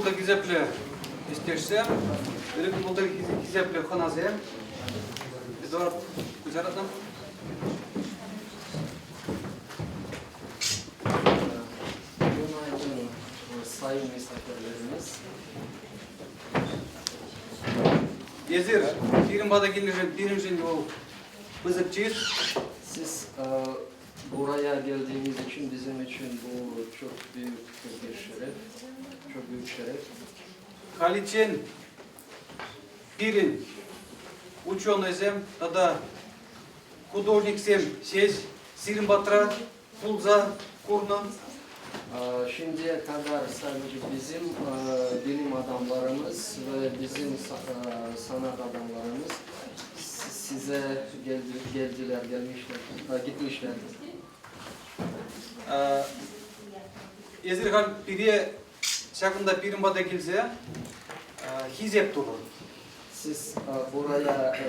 bulda gizeple istersem, bir bulda gizeple konazem. Biz orada güzaradım. Günaydın sayın misafirlerimiz. Yazır, firmada gelirken birinci o bızıkçıyız. Siz buraya geldiğiniz için bizim için bu çok büyük bir şeref. Çok büyük şeref. Kaliçen birin ученыйсем, тогда художниксем сесть, сирим батра, пулза, курна. Şimdiye kadar sadece bizim bilim adamlarımız ve bizim sanat adamlarımız size geldiler, gitmişler. Ezirhan biri şakında birim bada gelse, hizep dolu. Siz buraya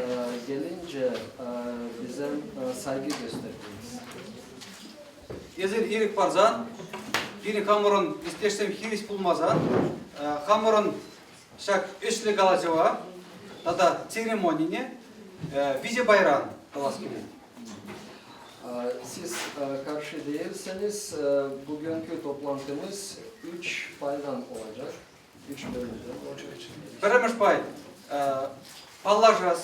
gelince bize saygı gösterdiniz. Ezir irik barzan, biri hamurun istersem hiris bulmazan, hamurun şak üçlü kalacava, tada seremonini vize bayrağın kalas gibi. Siz karşı değilseniz bugünkü toplantımız 3 paydan olacak. 3 bölümden olacak. Birinci pay, Pallajras,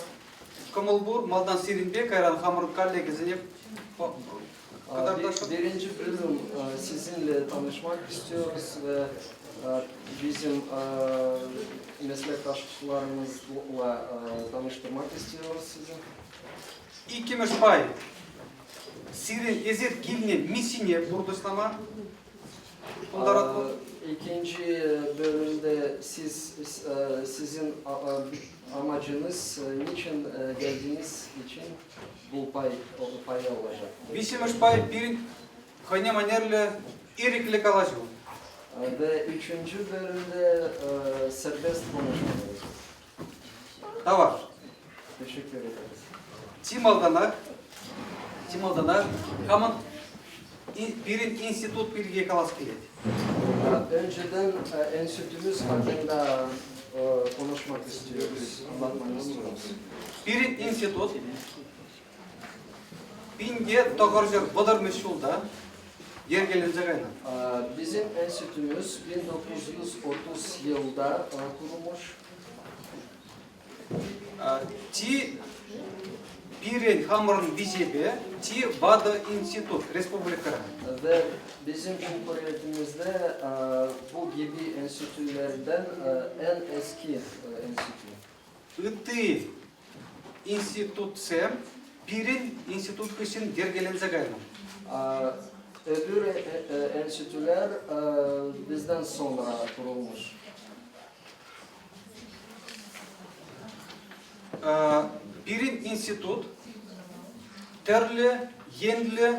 Komulbur, Maldan Sirinbek, Ayran Hamur Kallegizini. Birinci bölüm sizinle tanışmak istiyoruz ve bizim meslektaşlarımızla tanıştırmak istiyoruz sizi. İkinci pay, Sirin Ezir Gilni Misine Burduslama. İkinci bölümde sizin amacınız niçin geldiğiniz için bu payda olacak. Beşinci pay bir hani manerle irikli kalacak. Ve üçüncü bölümde serbest konuşma olacak. Da var. Teşekkür ederiz. Timaldana, kaman birin institut bilgiye kalas geldi. Önceden enstitümüz hakkında konuşmak istiyoruz, anlatmak istiyoruz. Birin institut, binge tokarcak badırmış yolda yer gelince gayna. Bizim enstitümüz 1930 yılda kurulmuş. Ti birin hamurun BJP, ti Vada institut, Respublika. Ve bizim Cumhuriyetimizde bu gibi enstitülerden en eski enstitü. Iti institut sem, birin institut kışın yer gelince gayna. Öbür enstitüler bizden sonra kurulmuş. Birin institut, terli, yendli,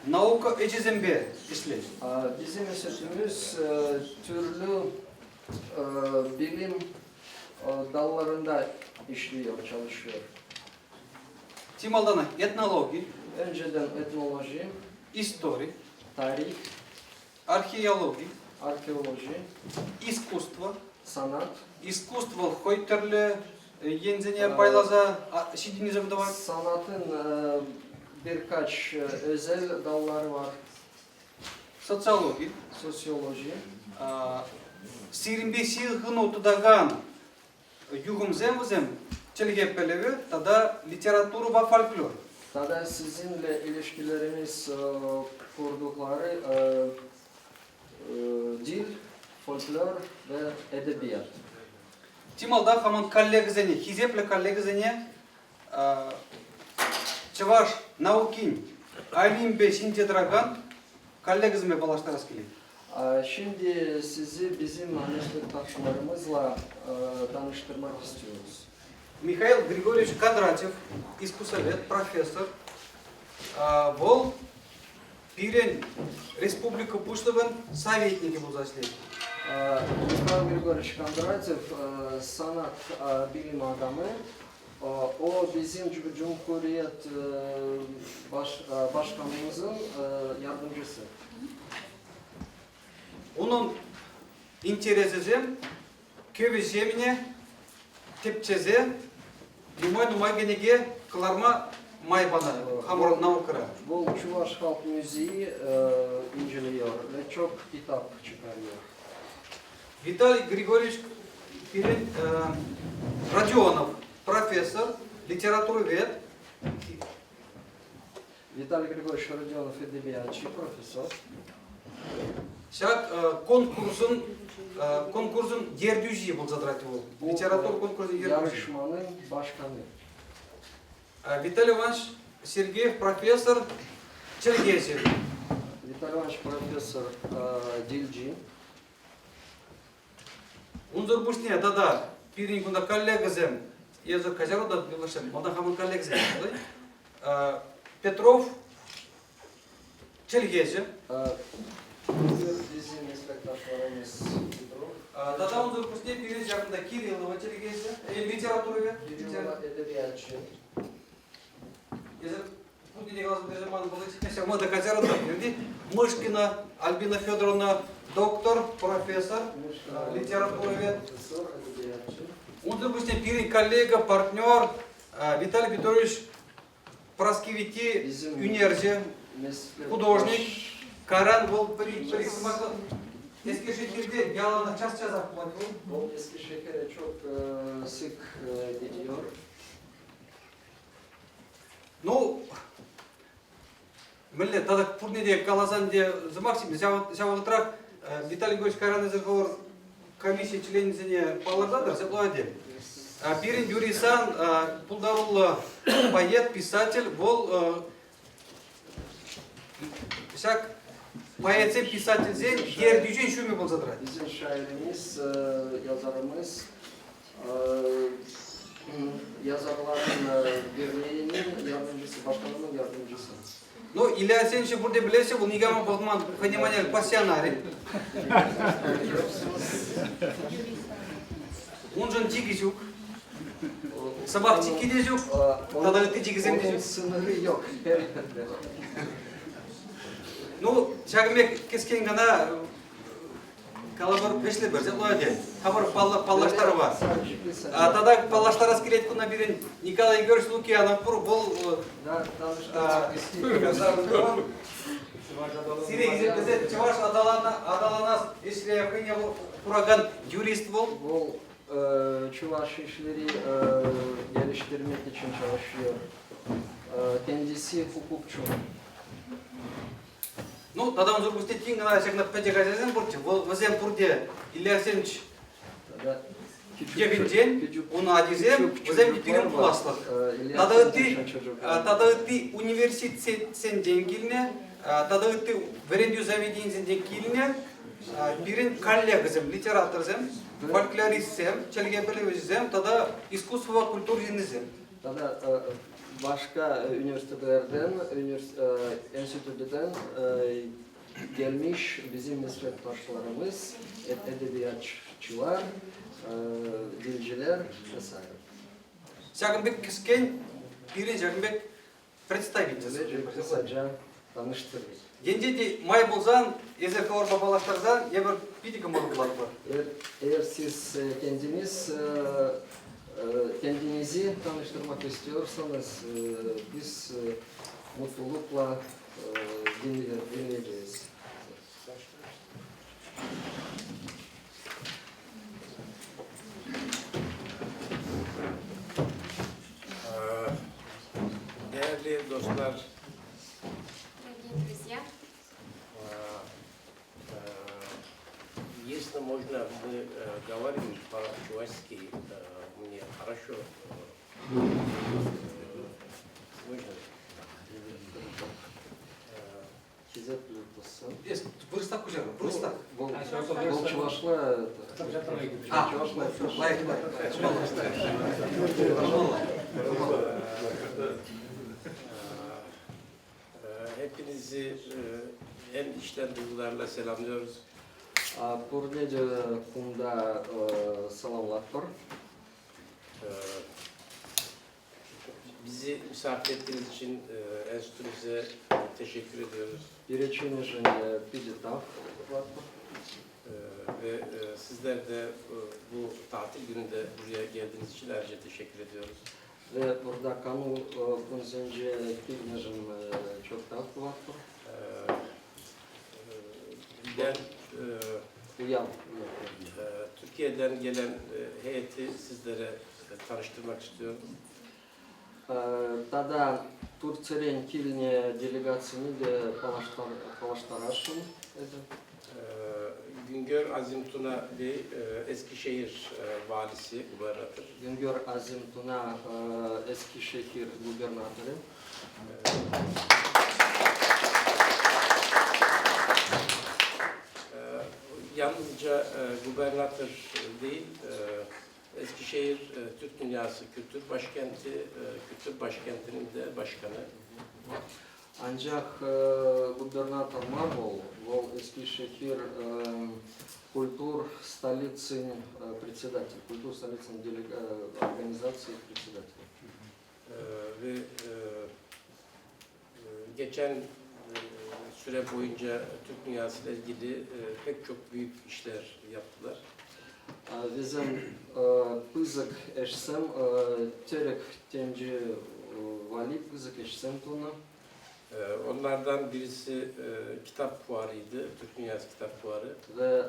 nauka ecizembe işler. Bizim enstitümüz türlü bilim dallarında işliyor, çalışıyor. Timaldana etnologi, Önceden etnoloji, история, tarih, археология, arkeoloji, искусство, sanat, искусство хойтерли, enzene paylaza, şidinize vıdavar. sanatın birkaç özel dalları var. Социология, Sosyoloji, сиринбеси хынутыдаган югумзем çelgepelevi, tada literaturu ve folklor. tada sizinle ilişkilerimiz kurdukları dil, folklor ve edebiyat. Тималда хаман коллегзене, хизепле коллегзене, чаваш наукин, айлимбе синтедраган, коллегземе балаштарас келет. Şimdi sizi bizim meslektaşlarımızla tanıştırmak istiyoruz. Михаил Григорьевич Кондратьев, искусствовед, профессор, был пирен Республика Пуштован советники был заслед. Mikhail Grigorьевич Кондратьев sanat bilim adamı. O bizim Cumhuriyet Başkanımızın yardımcısı. Onun интересі köve jemine tepçeze numay genege kılarma may bana hamur naukra. Bu Çuvaş Halk Müziği inceliyor ve çok kitap çıkarıyor. Виталий Григорьевич Родионов, профессор, литературовед. Виталий Григорьевич Родионов edebiyatçı, profesör. Şak konkursun yerdüzü bu zadrati bu. Literatür konkursu yerdüzü. Yarışmanın başkanı. Виталий Иванович Сергеев, профессор, Черкесия. Виталий Иванович profesör, dilci. Унзор бушне, да, пирин кунда коллегазем, езо казаро да билашем, мода хамон коллегазем, Петров, Черкесия. Bizim meslektaşlarımız Petrov. Тогда унзор бушне пирин жақында Кириллова, Черкесия, литературовед. Kirillova edebiyatçı. Езо путни глаз держиман балычите, мода казаро да пирди, Мышкина, Альбина Федоровна, доктор, профессор, литературовед. Profesör, edebiyatçı. Он, допустим, пирин коллега, партнер, Виталий Петрович Праскевити, Юнерзи, художник, Каран Волприксмакл. Eskişehir'de yalanla çaz akmadı. O Eskişehir'e çok sık gidiyor. Ну, милле, тогда пурниде калазанде замаксим, завтра Виталий Григорьевич Каран разговор комиссия членизіне палардадыр, заплатит. Пирин Юрисан, Пулдарулла, поэт, писатель, был шаг поэт, писатель, зен, ердüжен шуме был задрать. Bizim şairimiz, yazarımız, yazarların birliğinin yardımcısı, başkanının yardımcısı. Ну, Илья Арсеньевич, burada bilirse, bu Нигама Бахман, понимание, пассионарий. Он же Тигизюк. Sabah Тигизюк, тогда ты Тигизем Onun Тигизюк. sınırı yok. Ну, шагмек кескен гана калабар пешле берсе, лоде. Хабар паллаштары бар. Тогда паллаштар келет күнә бирен Николай Егорович Лукьянов был Сирегизе безе Чуваш Адаланас Ишрияхыня кураган юрист был. Bu Çuvaş işleri geliştirmek için çalışıyor. Kendisi hukukçu. Ну, тогда он запустит тинга на всех на пятигазен бурте. Возем бурте Илья Арсеньевич Дегин день, он адизем, возем пирин пуласлык. Тогда ты университет сен денгилне, тогда ты верендю заведение денгилне, пирин коллегазем, литераторзем, фольклористзем, челгебелевизем, тогда искусство культуризем. Тогда başka üniversitelerden, enstitüden gelmiş bizim meslektaşlarımız, edebiyatçılar, dilciler vesaire. Жагынбек кіскен, пирин Жагынбек представитель. Kısaca tanıştırırız. Енді де май болсан, езеркі орба балаштардан, ебір пидігі мұрғылар бар. Eğer siz kendinizi tanıştırmak istiyorsanız biz mutlulukla dinleyeceğiz. Değerli dostlar, Дорогие друзья, если можно, мы говорим по-чувашски, мне хорошо слышно. Size tutulsun. Бұрыстақ көжері, бұрыстақ. Бұл Çuvaşla Лайк. Hepinizi en içten duygularla selamlıyoruz. Purdece kumda salamlar var. Bizi misafir ettiğiniz için enstitümüze teşekkür ediyoruz. Перечинежен підітав. Ve sizler de bu tatil gününde buraya geldiğiniz için ayrıca teşekkür ediyoruz. Ve burada kamu konusunda bilmejim çok daha kuvvetli. Ben Uyan. Türkiye'den gelen heyeti sizlere tanıştırmak istiyorum. Tada Turciya'nın kilne delegasyonu de palaştaraşım. Güngör Azim Tuna Bey, Eskişehir valisi, gubernatör. Güngör Azim Tuna Eskişehir gubernatörü. Yalnızca gubernatör değil, Eskişehir Türk Dünyası Kültür Başkenti, Kültür Başkenti'nin de başkanı. Ancak gubernatör Marvel, Eskişehir Kultur Stolitsyn председатель, Kultur Stolitsyn Organizasyonu председатель. Ve geçen süre boyunca Türk Dünyası ile ilgili pek çok büyük işler yaptılar. Bizim pızık eşsem, terek tenci vali pızık eşsem tonu. Onlardan birisi kitap fuarıydı, Türk Dünyası Kitap Fuarı. Ve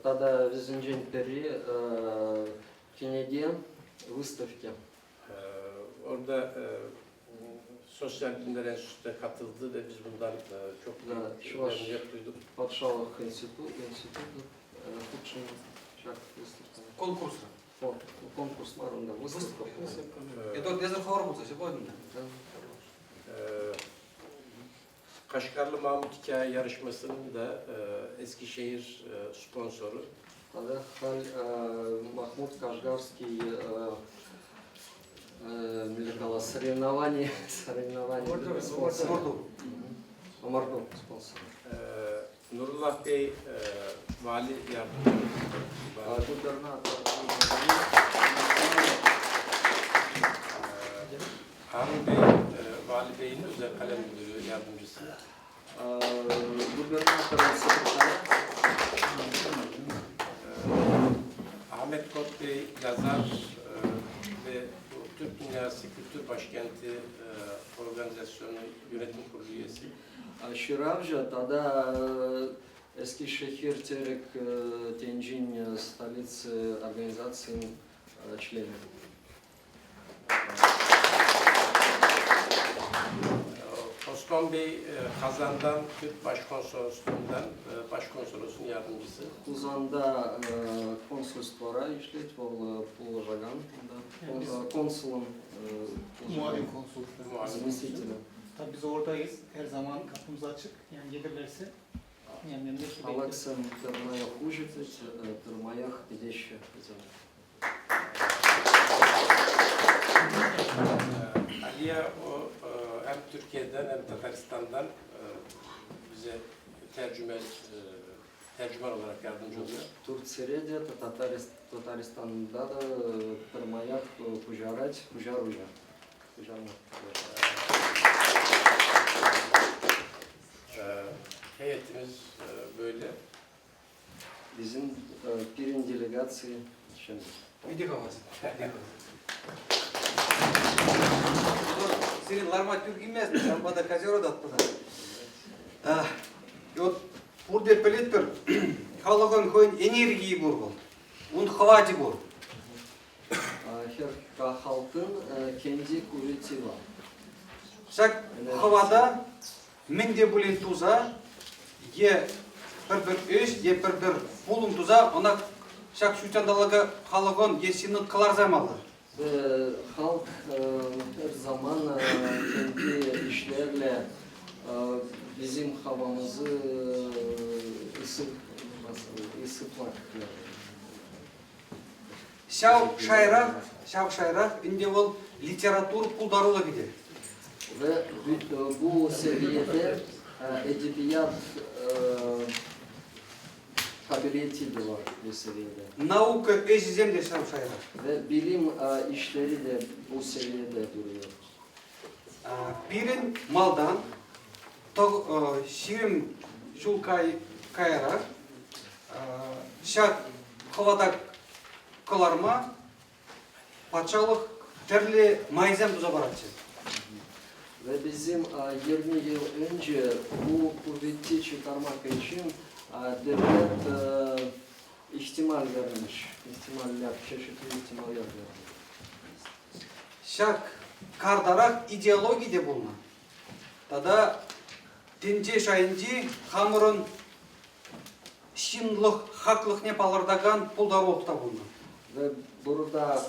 tada bizim peri Kennedy выставки. Orada Sosyal Bilimler Enstitüsü'ne katıldı ve biz bundan çok memnuniyet duyduk. Патшалық институты худший шаг выставка. Конкурс. Конкурс var onda выставка. Это Дезерховор bulsa, сегодня. Kaşgarlı Mahmut Hikaye Yarışması'nın da Eskişehir sponsoru. Tada hal Mahmut Kashgarский соревнования спонсор. Омарду спонсor. Nurullah Bey vali yardımcısı. Gubernatör. Harun Bey vali beyin özel kalem müdürü yardımcısı. Gubernatör sekreteri. Ahmet Kot Bey yazar ve bu Türk Dünyası Kültür Başkenti Organizasyonu Yönetim Kurulu üyesi. Şiravja tada Eskişehir Terek Tencin stoliцы organizasyonun çleni. Osman Bey Kazan'dan Türk Başkonsolosluğundan Başkonsolosun yardımcısı. Kuzan'da konsolosluğa işlet vol Pulajagan, konsulun Muavin konsolosları. заместителя. Tabii biz oradayız. Her zaman kapımız açık. Yani gelirlerse yani memnuniyetle bekleriz. Alexem Termaya Hujicic, Termayah Gideşi. Aliye o hem Türkiye'den hem Tataristan'dan bize tercüman olarak yardımcı oluyor. Turciye'de Tataristan'da da Termayah Hujaruja. Heyetimiz böyle. Bizim birin delegasyonu şimdi. Иди ка вас. Senin larma Türk inmez mi? Sen bana kazero da atmadın. Вот burada pelittir. Халығын koyun энергии bu. Un havaci bu. Her halkın kendi kuvveti var. Şak havada minde bulun tuza, ye bir iş, ye bir bulun tuza, ona şak şu çandalığı halığın yesini kılar zamalı. Ve halk her zaman kendi işlerle bizim havamızı ısıtmak. Şav şayrak, indi ol literatür puldarılı gider. Ve bu seviyede edebiyat kabiliyeti de var bu seviyede. Nauka eşizemde şav şayrak. Ve bilim işleri de bu seviyede duruyor. Birin maldan, şirim şul kayarak, Şak kıvadak kılarma, paçalık terli mayzem tuza baratçı. Ve bizim 20 yıl önce bu kuvveti çıkarmak için devlet ihtimal vermiş. Çeşitli ihtimaller vermiş. Şak kardarak ideologi de bulma. Tada tince şayınci hamurun şinlik, haklık ne palardagan puldarolukta bulma. Ve burada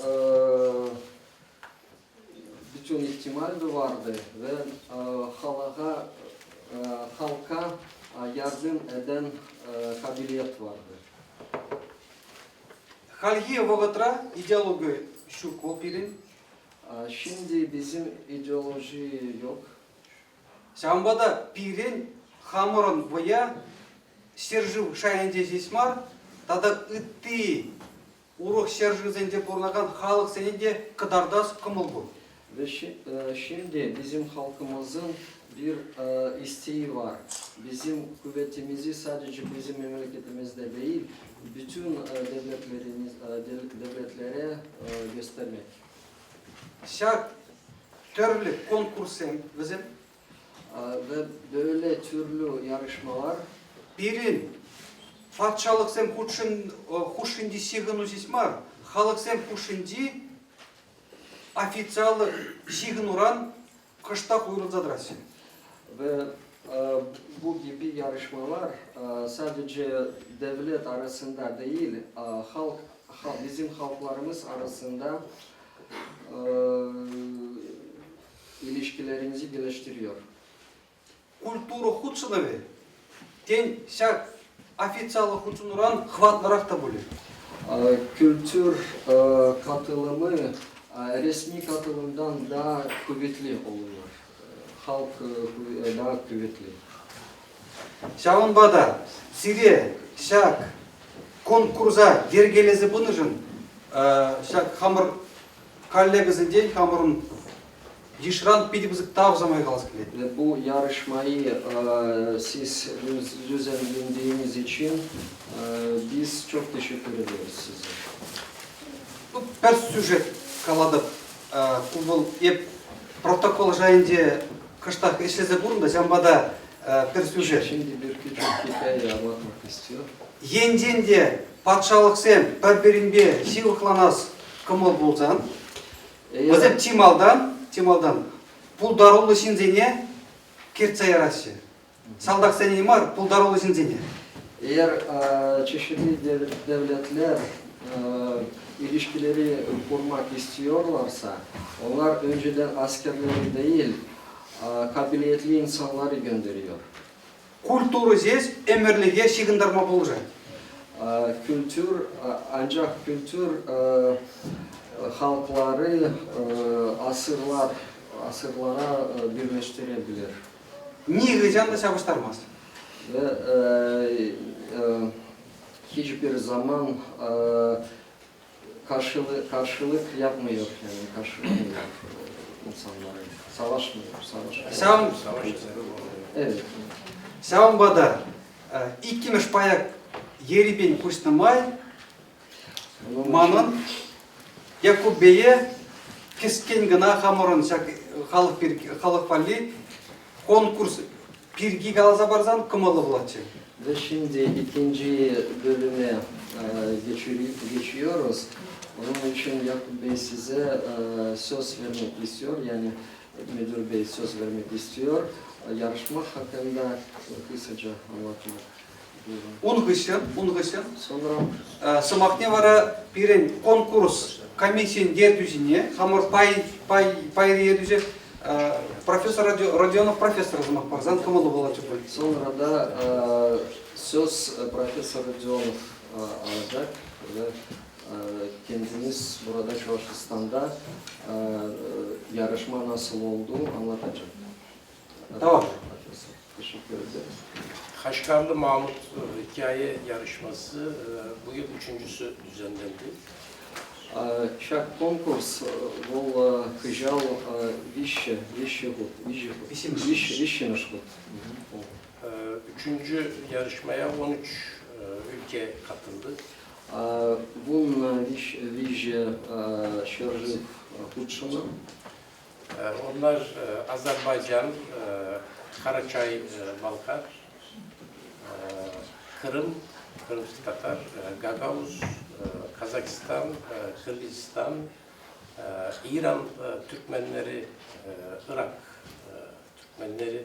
bütün ihtimal de vardı ve halka yardım eden kabiliyet vardı. Halgi vogatra ideologi şu kopirin. Şimdi bizim ideoloji yok. Şambada pirin hamurun boya şerjив şayınca жесмар, tada ıtti uruh şerjivzende burnagan halık senede kıdardas kımıl bu. Ve şimdi bizim halkımızın bir isteği var. Bizim kuvvetimizi sadece bizim memleketimizde değil, bütün devletlere göstermek. Şak türlü konkursem bizim Ve böyle türlü yarışmalar birin fatşalık sem huşindi sigınu жесмар, halık sem huşindi официалы sigınuran kışta kuyruğuzadrası. ve bu gibi yarışmalar sadece devlet arasında değil, bizim halklarımız arasında ilişkilerimizi birleştiriyor. Культуру худшылығы, тен шак официалы худшынуран хватлырақ та бөлі. Kültür katılımı resmi katılımdan daha kuvvetli oluyor. Halk daha kuvvetli. Шавынбада, сире, шак, конкурса дергелезі бұныжын, шак хамыр коллегізінден хамырын ешран педибізік тағзамай қалыз келеді. Ve bu yarışmayı siz düzenlediğiniz için biz çok teşekkür ediyoruz size. Bu bir сюжет kaladып. Бұл еп протокol жайынде кыштақ ешлезе бұрында, жамбада bir сюжет. Şimdi bir küçük hikaye anlatmak istiyor. Енден де патшалық сен бір-бірінбе сыйлықланас кымыл болсан, өзім Тималдан пұл дарулы шинзене кертса ярасы. Салдақ сенен бар, пұл дарулы шинзене. Eğer çeşitli devletler ilişkileri kurmak istiyorlarsa, onlar önceden askerleri değil, kabiliyetli insanları gönderiyor. Культуру здесь өмірліге шигындарма болжай. Ancak kültür halkları asırlara birleştirebilir. Нигі жанды шабыштармас. Ve hiçbir zaman karşılık yapmıyor, yani karşılamıyor insanları, savaşmıyor. Сауын Evet. бада, иккіміш паяк ерібен көстімай, манын Якуббeye kesken gına hamurun halık falli konkurs pirgi galaza barzan kımalı bulatçı. Ve şimdi ikinci bölüme geçiyoruz. Onun için Yakup Bey size söz vermek istiyor. Yani müdür bey söz vermek istiyor. Yarışma hakkında kısaca anlatmak. Унгышын. Sonra Сымақне вара пирен конкурс комиссиян дертүзіне, хамыр пай едүзе профессор Родионов профессор зымақ барзан кымылы болачы бұл. sonra da söz Profesör Rodionov alacak ve kendiniz burada Çavuşistan'da yarışma nasıl oldu anlatacak. Tamam. Teşekkür ederim. Kaşgarlı Mahmut hikaye yarışması bu yıl üçüncüsü düzenlendi. Шаг конкурс был хыжал вишенышкут. Üçüncü yarışmaya 13 ülke katıldı. Вон вижу Шержив Худшина, Onlar Azerbaycan, Karaçay, Balkar, Kırım, Kırım Tatar, Gagavuz, Kazakistan, Kırgızistan, İran Türkmenleri, Irak Türkmenleri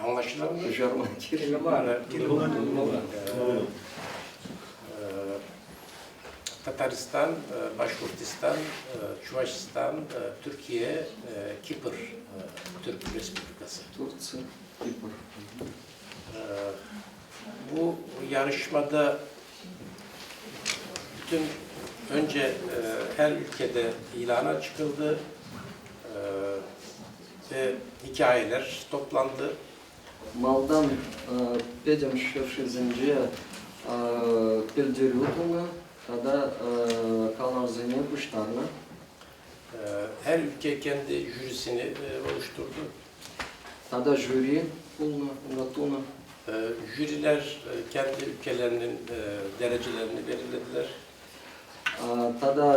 anlaşılan mı? Жарман. Tataristan, Başkurtistan, Çuvaşistan, Türkiye, Kipr, Türk Respublikası. Турция, Кипр. Bu yarışmada bütün önce her ülkede ilana çıkıldı ve hikayeler toplandı. Maldan Педем Шершизинже Пельдерютуна, тогда Канарзине Куштарна. Her ülke kendi jürisini oluşturdu. Тогда жюри Пулна, Натуна. Jüriler kendi ülkelerinin derecelerini belirlediler. Тогда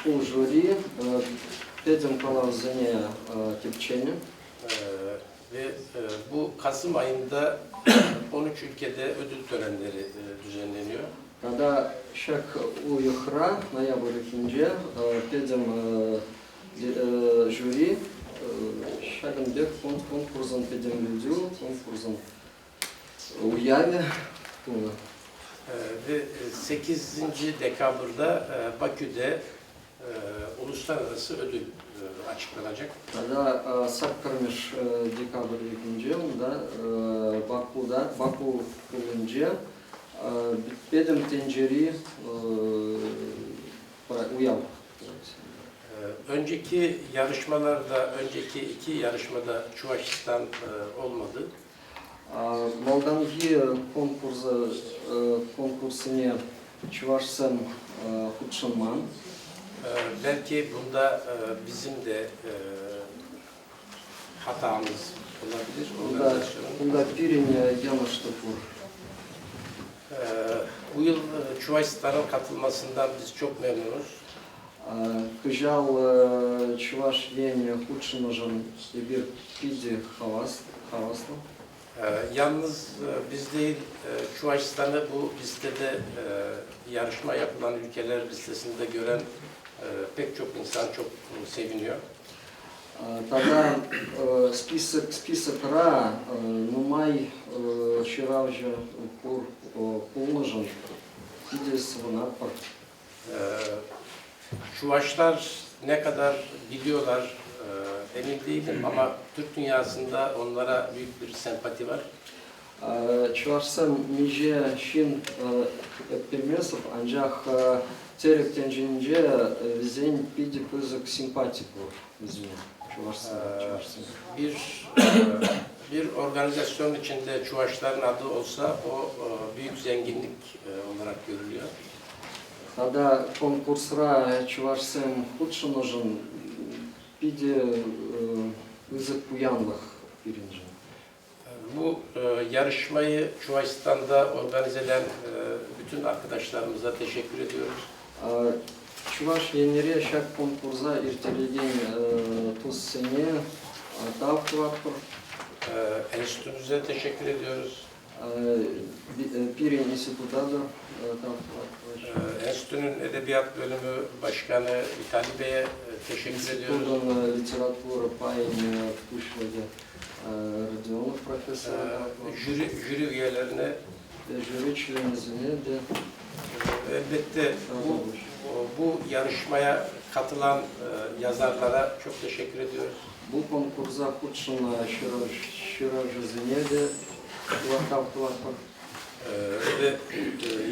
Пул жюри Педем Канарзине Кипчене. Ve bu Kasım ayında 13 ülkede ödül törenleri düzenleniyor. Тогда шак уехра, ноябрь хинже, педем жюри, шагом бег конкурсом педем людю, конкурсом уяве. Ve 8. dekabrda Bakü'de uluslararası ödül açıklanacak. Тогда саккармеш декабрь хинже, да, Баку хинже, педем тенджери уяв. Önceki yarışmalarda, önceki iki yarışmada Çuvaşistan olmadı. Молданги конкурсыне Чувашсен Худшинман. Belki bunda bizim de hatamız olabilir. Bunda pirin yanlışlıktır. Bu yıl Çuvaşistan'ın katılmasından biz çok memnunuz. Кыжал Чуваш Вене Худшиножен bir pidi havaslı. Yalnız biz değil, Çuvaşistan'ı bu listede yarışma yapılan ülkeler listesinde gören pek çok insan çok seviniyor. Тогда список Ра, Нумай, Ширавжа, Пулножен, Пидес, Ванапар. Çuvaşlar ne kadar biliyorlar emin değilim ama Türk dünyasında onlara büyük bir sempati var. Чувашсен Меже Шин Пермесов, Анжах Терек Тенжинже, Визень Пиди Пызык Симпатику, Визень. Bir organizasyon içinde Çuvaşların adı olsa o büyük zenginlik olarak görülüyor. Тогда конкурсра Чувашсен Худшиножен Пиди Пызык Пуянлых Пиринжен. Bu yarışmayı Çuvaşistan'da organize eden bütün arkadaşlarımıza teşekkür ediyoruz. Чуваш Енере шак конкурса иртелеген туз сене тавкуатпыр. Enstitümüze teşekkür ediyoruz. Пирин института да тавкуатпыр. Enstitünün Edebiyat Bölümü Başkanı Vitali Bey'e teşekkür ediyoruz. Институтын литература пайын Пушлаге Родионов профессор. Jüri üyelerine Жюри членизине де elbette bu yarışmaya katılan yazarlara çok teşekkür ediyoruz. Bu konkursa Худшина Şirajizine de тавкуатпыр. Ve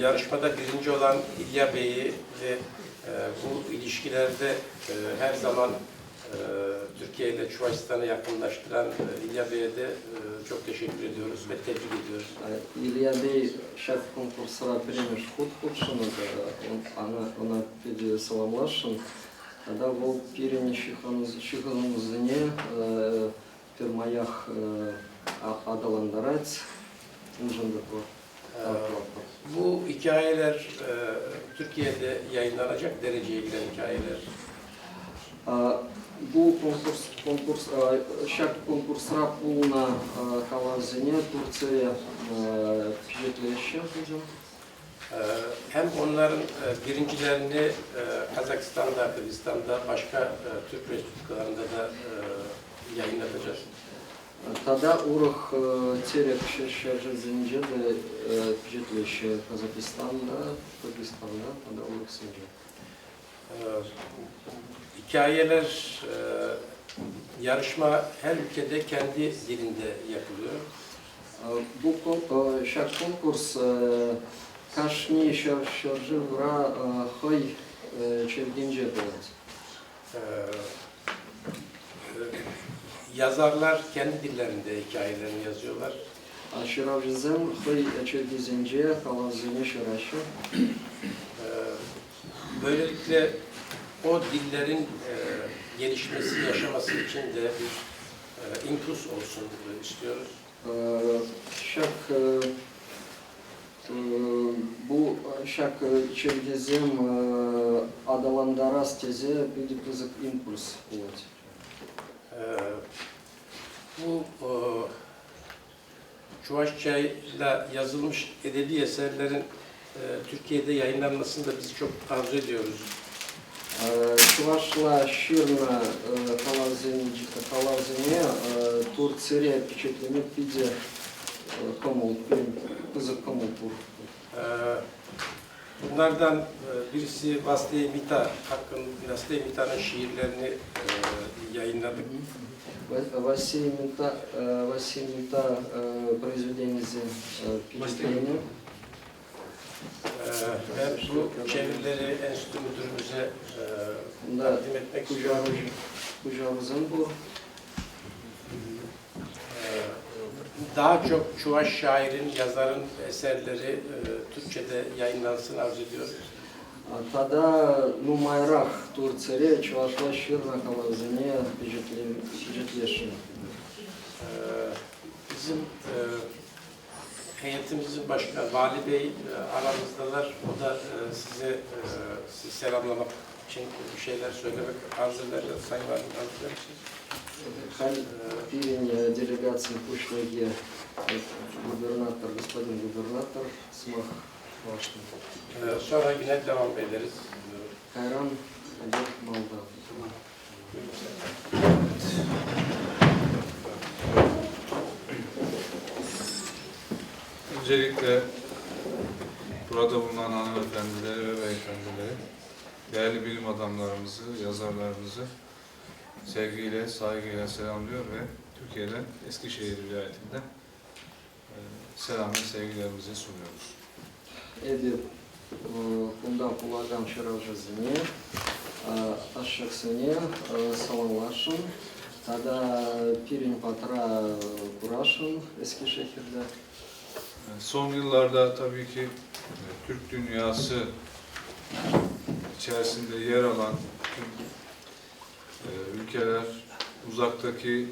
yarışmada birinci olan İlya Bey'i ve bu ilişkilerde her zaman Türkiye ile Çuvaşistan'ı yakınlaştıran İlya Bey'e de çok teşekkür ediyoruz ve tebrik ediyoruz. İlya Bey şart konkurslara примеш Худшина, ona pedi salamlaşın. Тогда ол пиренişиханызыне firmayах адаландарать. Bu hikayeler Türkiye'de yayınlanacak dereceye giden hikayeler. Bu konkurs, şak konkursra pulna kalazine Turciya pijekleşe hocam. Hem onların birincilerini Kazakistan'da, Kırgızistan'da, başka Türk respublikalarında da yayınlatacağız. Тогда урок терек şerjezince de pijekleşe Kazakistan'da, Kırgızistan'da, тогда урок sence. Hikayeler, yarışma her ülkede kendi dilinde yapılıyor. Bu şak konkurs kaşni şerje vura hay çevgince evet. Yazarlar kendi dillerinde hikayelerini yazıyorlar. Şiravjizem hay çevgince kalazine şeraşı. Böylelikle o dillerin gelişmesi, yaşaması için de bir impuls olsun istiyoruz. Şak bu şak çevgizem adalandara steze bir kızık impuls olur. Bu Çuvaşça'yla yazılmış edebi eserlerin Türkiye'de yayınlanmasını da biz çok arzu ediyoruz. Çuvaşla şirna kalazine Turciya pечатленmek виде komul, kızık komul. Bunlardan birisi Vasile Mita Vasile Mita'nın şiirlerini yayınladık. Василий Мита произведение впечатление. Ve bu çevirileri enstitü müdürümüze takdim etmek istiyorum. Kujavuzun bu. Daha çok Çuvaş şairin, yazarın eserleri Türkçe'de yayınlansın arzu ediyoruz. Тогда Нумайрах Турция Чувашла Ширна Калазыне впечатление. Bizim heyetimizin başkanı Vali Bey aramızdalar. O da size selamlamak için bir şeyler söylemek arzu ederler. Sayın Valim arzu eder misiniz? Халь Пирень делегации Пушлаги губернатор, господин губернатор Смах Ваштин. Sonra yine devam ederiz. Кайран Олег Молдав. Öncelikle burada bulunan hanımefendileri ve beyefendileri, değerli bilim adamlarımızı, yazarlarımızı sevgiyle, saygıyla selamlıyor ve Türkiye'den Eskişehir vilayetinden selam ve sevgilerimizi sunuyoruz. Ebi Kunda Pulagan Şeravjazine Aşaksine Salamlaşın. Tada Pirin Patra Kuraşın Eskişehir'de. Son yıllarda tabii ki Türk dünyası içerisinde yer alan ülkeler, uzaktaki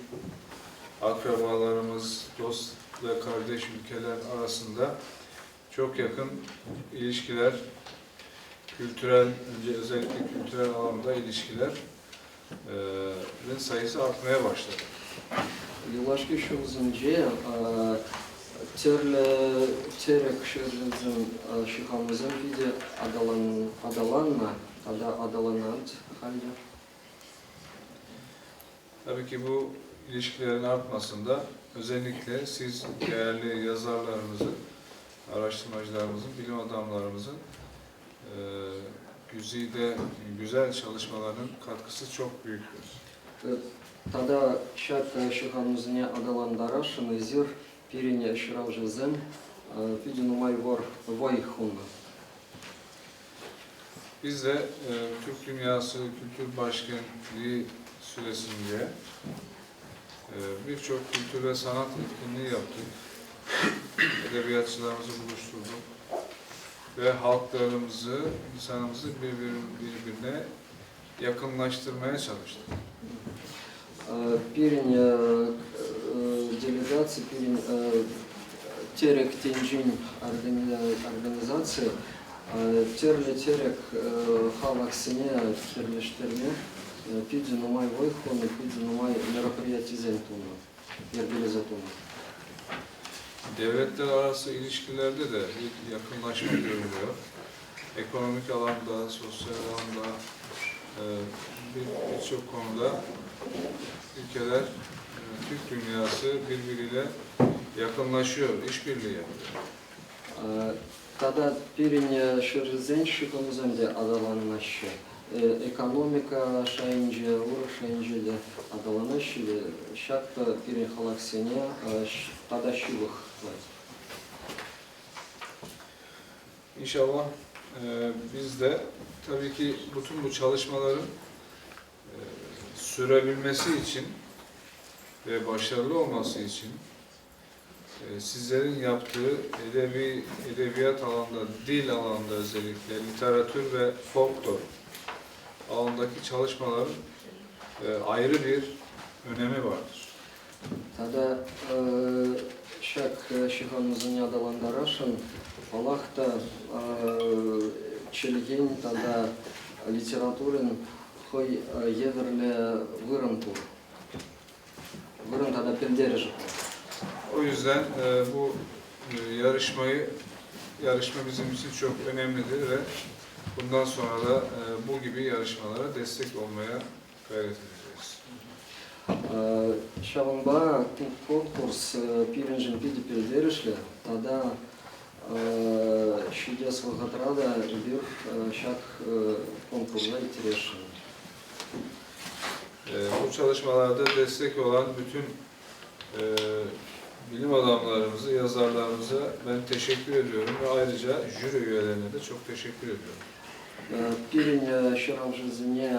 akrabalarımız, dost ve kardeş ülkeler arasında çok yakın ilişkiler, özellikle kültürel alanda ilişkilerin sayısı artmaya başladı. Yıllar geçiyoruzunca terek şehrimizin şihamızın bir de adalanant halde. Tabii ki bu ilişkilerin artmasında özellikle siz değerli yazarlarımızın, araştırmacılarımızın, bilim adamlarımızın güzel çalışmaların katkısı çok büyüktür. Tada şak şihamızın adalandara şınızır Pirinye Şiravjazem Pidinumay Vayhun. Biz de Türk Dünyası Kültür Başkentliği süresince birçok kültür ve sanat etkinliği yaptık. Edebiyatçılarımızı buluşturduk. Ve halklarımızı, insanımızı birbirine yakınlaştırmaya çalıştık. Pirinye делегации, terek tenjin organizasyası terek havaksine terleştirme pidzi numay voykhonu pidzi numay merapiyatizentunu yerbilizatunu. Devletler arası ilişkilerde de bir yakınlaşma görülüyor. Ekonomik alanda, sosyal alanda birçok konuda ülkeler, Türk dünyası birbiriyle yakınlaşıyor, işbirliği yapıyor. Tada pirin şırzenşikomuzun da adalanışı, ekonomika şayınca, uğra şayınca da adalanışı ve şakta pirin halaksene tada şivık var. İnşallah biz de tabii ki bütün bu çalışmaların sürebilmesi için ve başarılı olması için sizlerin yaptığı edebiyat alanında, dil alanında özellikle literatür ve folklor alanındaki çalışmaların ayrı bir önemi vardır. Tada şak şihanımızın adalandıraşın Allah'ta çelgen tada literatürün koy yeverle vırıntur. Vırın tada pilderij. O yüzden bu yarışma bizim için çok önemlidir ve bundan sonra da bu gibi yarışmalara destek olmaya gayret edeceğiz. Şavanba konkurs pirinjin pidi pilderişle tada şides vahatrada bir şak konkursa itireşin. Bu çalışmalarda destek olan bütün bilim adamlarımıza, yazarlarımıza ben teşekkür ediyorum ve ayrıca jüri üyelerine de çok teşekkür ediyorum. Pirin şıramjızine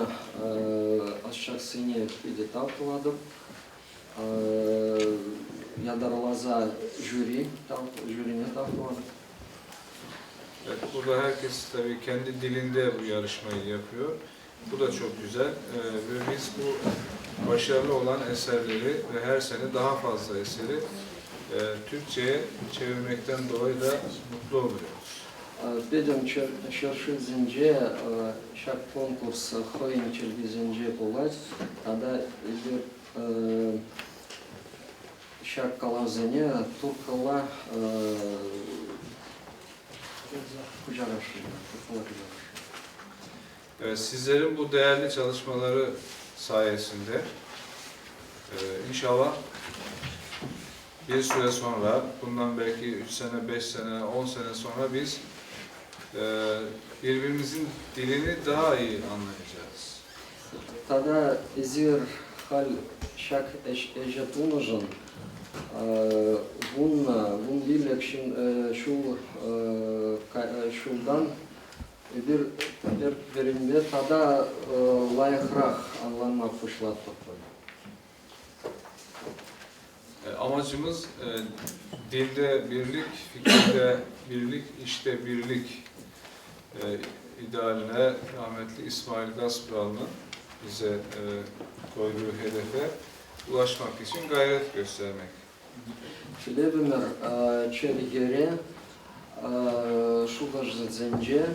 aşaksine pidi taptuladım. Yadarlaza jürine taptuladım. Evet, burada herkes tabii kendi dilinde bu yarışmayı yapıyor. Bu da çok güzel ve biz bu başarılı olan eserleri ve her sene daha fazla eseri Türkçe'ye çevirmekten dolayı da mutlu oluyoruz. Bedim şarşızince şak konkurs xoyin çelgizince polat, tada bir şak kalazine Turkala kucaraşıyla. Evet, sizlerin bu değerli çalışmaları sayesinde inşallah bir süre sonra, bundan belki 3 sene, 5 sene, 10 sene sonra biz birbirimizin dilini daha iyi anlayacağız. Tada izir hal şak ejetunujun bun birlik şuldan bir birinde tada layıkrak anlanmak fışlattık. Amacımız dilde birlik, fikirde birlik, işte birlik idealine rahmetli İsmail Gaspralı'nın bize koyduğu hedefe ulaşmak için gayret göstermek. Şilebimer çelgere şugajzence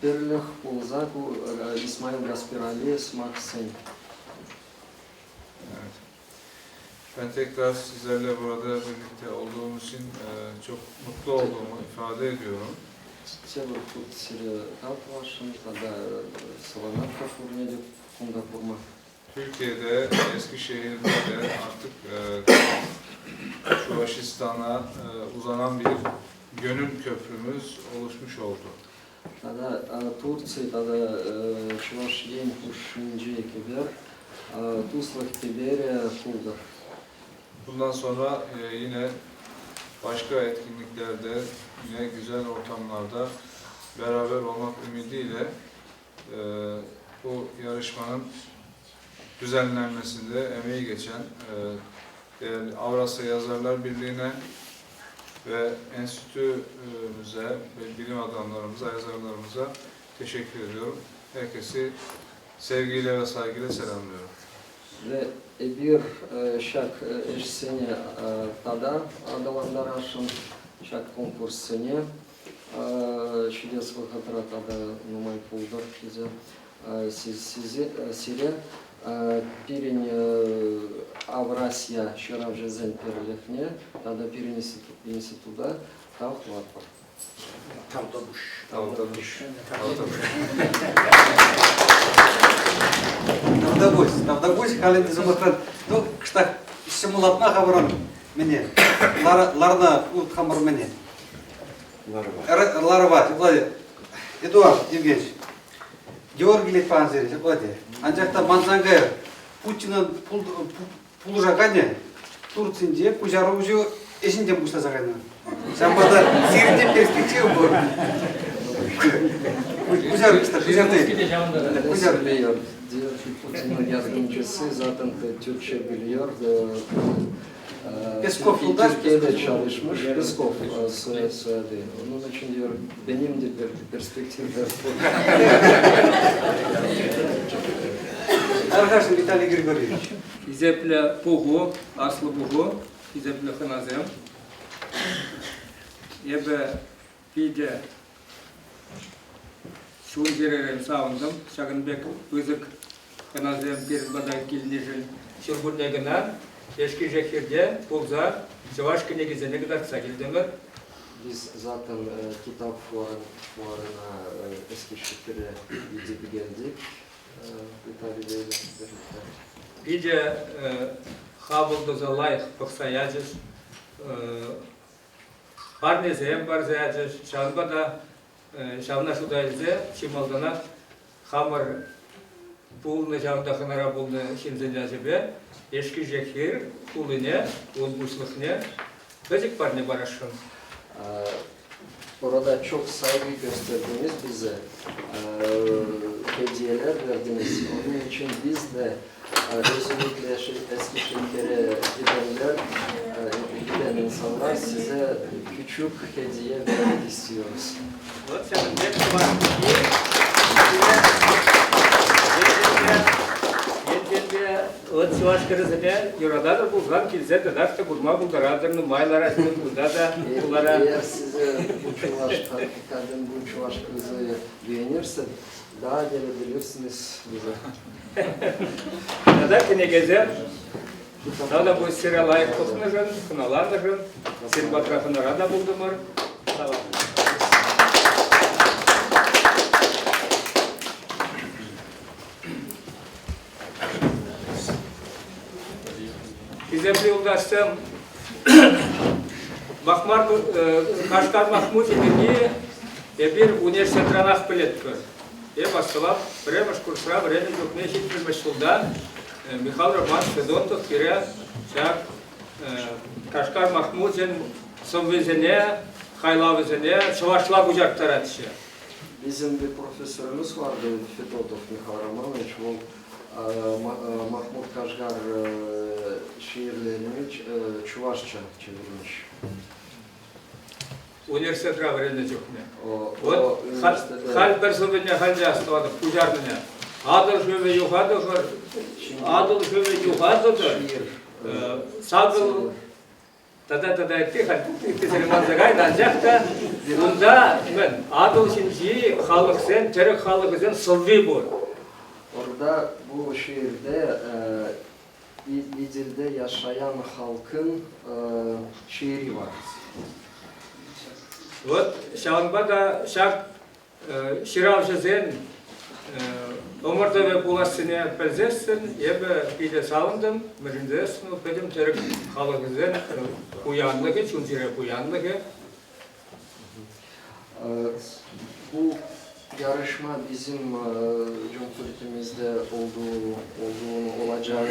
birlik bulzaku İsmail Gaspralı smaksen. Evet. Ben tekrar sizlerle burada birlikte olduğum için çok mutlu olduğumu ifade ediyorum. Север тут сериал вашим, тогда Солонарка фурнеди кунда фурма. Türkiye'de, Eskişehir'de de artık Çuvaşistan'a uzanan bir gönül köprümüz oluşmuş oldu. Тогда Турции, тогда Чувашьен, Кушинджи, Кибер, Туслах, Тиберия, Кулдар. Bundan sonra yine başka etkinliklerde, yine güzel ortamlarda beraber olmak ümidiyle bu yarışmanın düzenlenmesinde emeği geçen değerli Avrasya Yazarlar Birliği'ne ve enstitümüze ve bilim adamlarımıza, yazarlarımıza teşekkür ediyorum. Herkesi sevgiyle ve saygıyla selamlıyorum. Ve bir şak eşsine tada adalanlar aşın şak konkursine Şilyasıl Hatıratada numay puldur bize size pirin Avrasya Şıravjezen Perlefne tada pirin instituda tavlat var. Tavdabuş. Tavdabuş. Тавдагусь, халинде заматран. Ну, кштак, симулатна хабаран мене. Ларна ут хамар мене. Ларва, Влади. Эдуард Евгеньевич. Георгий Литпанзерич, Влади. Анжакта Мансанга Путин'in пулужакане Турцинде Кужаружу эшинде буштазаганы. Самбада сиринде перспектива бар. Kuzar biliyor. Diyor ki Putin'in yardımcısı zaten Türkçe biliyor. Peskov yoldaş, Türkiye'de çalışmış. Peskov soyadı. Onun için diyor benim de bir perspektifler. Arkadaşım Vitaly Grigorьевич. İzeple Puhu, Aslı Puhu, İzeple Hınazem. Ebe Pide Şun Zirerem Sağındım, Şagınbek Üzük Hınazem Pirzbadan Kilnijin Şurgutneginar, Eşki Jekirde, Pulza, Çavaş Kinegizine kadar kısa geldiler. Biz zaten kitap fuarına Eskişehir'e gidip geldik. Vitaly Bey'le birlikte. Pide Havulda Zalayık Pıksayacız, Barnezem Barzayacız, Şanbada Şavna Şudayızı, Şimaldana Hamar Pulna Şavda Hınara Pulna Şimzenlacıbe, Eşki Jekir, Puline, Ulbuşlıkne, Böcek Barne Baraşın. Orada çok saygı gösterdiniz bize. Hediyeler verdiniz. Onun için biz de özellikle Eskişehir'e giden insanlar size küçük hediye vermek istiyoruz. Çuvaş krizine yuradadır bulgan kilse de da kurma bulgaradırını maylar açtın burada da bunlara Eğer size bu çuvaş kadın bu çuvaş kızı beğenirse daha gelebilirsiniz bize. da kine gezer. Daha bu sire layık tutmuşsun, kınalandırın. Sir batrafını rada buldumur. Tamam. Bizemli yoldaşım Mahmar Kaşkar Mahmut edildiği bir üniversite ranah bilettir. Başkalap, biremez kursra, biremez yok ne şekilmiş solda Mikhal Roman Fedontov kire şak Kaşkar Mahmut'un somvezene, haylavızene, çavaşla bucak taratışı. Bizim bir profesörümüz vardı Fedotov Mikhal Romanovich. O Mahmut Kaşgar şiirlerini Çuvaşça çevirmiş. Üniversite öğrenci yok ne? O Hal personeline halde astadı, pujarlıne. Adıl şöyle yukarıdır, adıl şöyle yukarıdır. Sadıl tada etti, halbuki Süleyman Zagay ancak da bunda adıl şimdi halk sen, Türk halkı sen sılvi bu. Orada bu şiirde İdil'de yaşayan halkın şiiri var. Вот Şahanbada şak Şiravşazen Omurda ve bulasını pelzessin, ebe pide salındım, merindesin, benim Türk halkızen uyanlığı, çünkü uyanlığı. Bu yarışma bizim Cumhuriyetimizde olacağını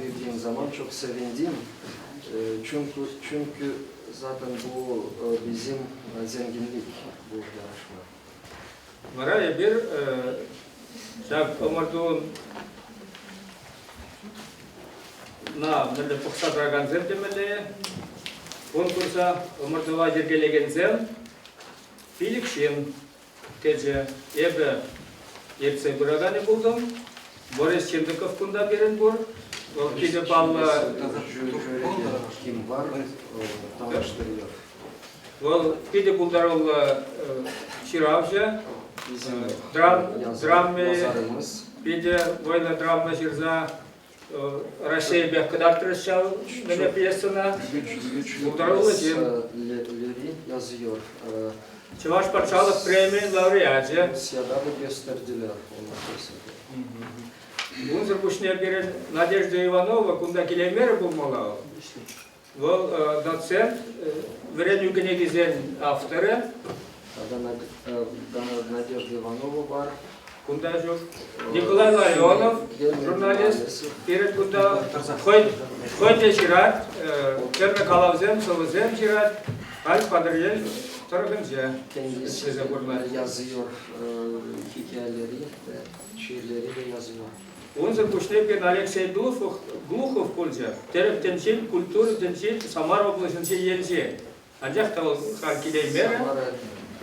bildiğim zaman çok sevindim. Çünkü zaten bu bizim zenginlik bu yarışma. Maraya bir şak omurduğun böyle pıksa dragan zem demeli, konkursa omurduğuna jirgelegen zem, Filikşim gece ebe yetse buraganı buldum. Boris Çendikov kunda birin bur. O pide ballı Jüride kim var tanıştırıyor. o pide buldarlı Şiravca, Bizim dramı, yazarımız pide böyle dramı şirza Россия bir kadar tırışal ne piyasına güçlü buldarlı kim? eserleri yazıyor. Çavaş Parçalık Premi'nin laureatı. Rusya'da da gösterdiler onu kesinlikle. Bunzer Kuşner bir Nadежда Ivanova, kunda kilemeri bulmalı. O doçent, veren günegizen avtörü, Надежда Иванова var. kunda yok. Nikolay Laryonov, jurnalist, bir kunda Koyte Şirat, Terme Kalavzem, Soluzem Şirat, Alp Padıryen, Tarıkınca. Kendisi yazıyor hikayeleri ve şiirleri de yazıyor. Unzer Kuşner bir Alexey Глухов Pulca, Terep temsil, kultur temsil, Samar областınca yenci. Ancak da halkileyemeri,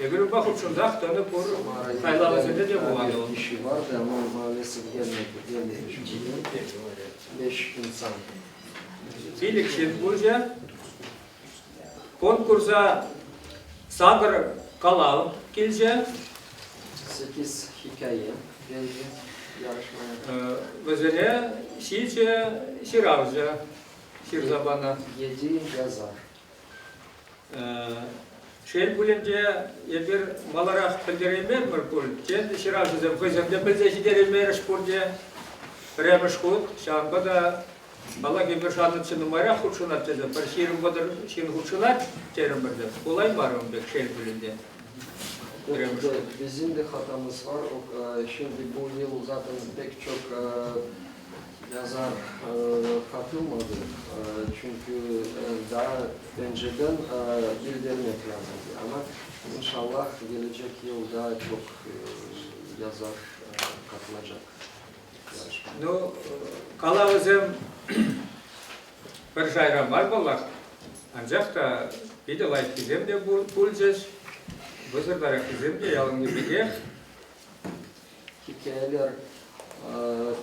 Eğer bakıp şundak tanı por haylamazında de bu var. Kişi vardı ama maalesef gelmemiş. 5 insan. Filik şimdi Pulca, konkursa Sagır Kalav kilce, 8 hikaye geldi yarışmaya. Özene Şiice, Şiravca, Şirzabana. 7 yazar. Şehir bulunca bir malarak bildiremer mi kul? Kendi Şiravca'da kızımda bildiği deremer şpurca, remiş kut. Şamba da Allah gibi şanlıçı numara hutşunat dedi. Per şiirin kadar şiirin hutşunat terim birde. Kolay var mı şehir bulunca? Bizim de hatamız var. Şimdi bu yıl zaten pek çok yazar katılmadı. Çünkü daha önceden bildirmek lazımdı. Ama inşallah gelecek yıl daha çok yazar katılacak. No, Kalavızım bir şayram var balak. Ancak da bir de layık bizim de bulacağız. Bızırdarak bizim de yalın gibi de. Hikayeler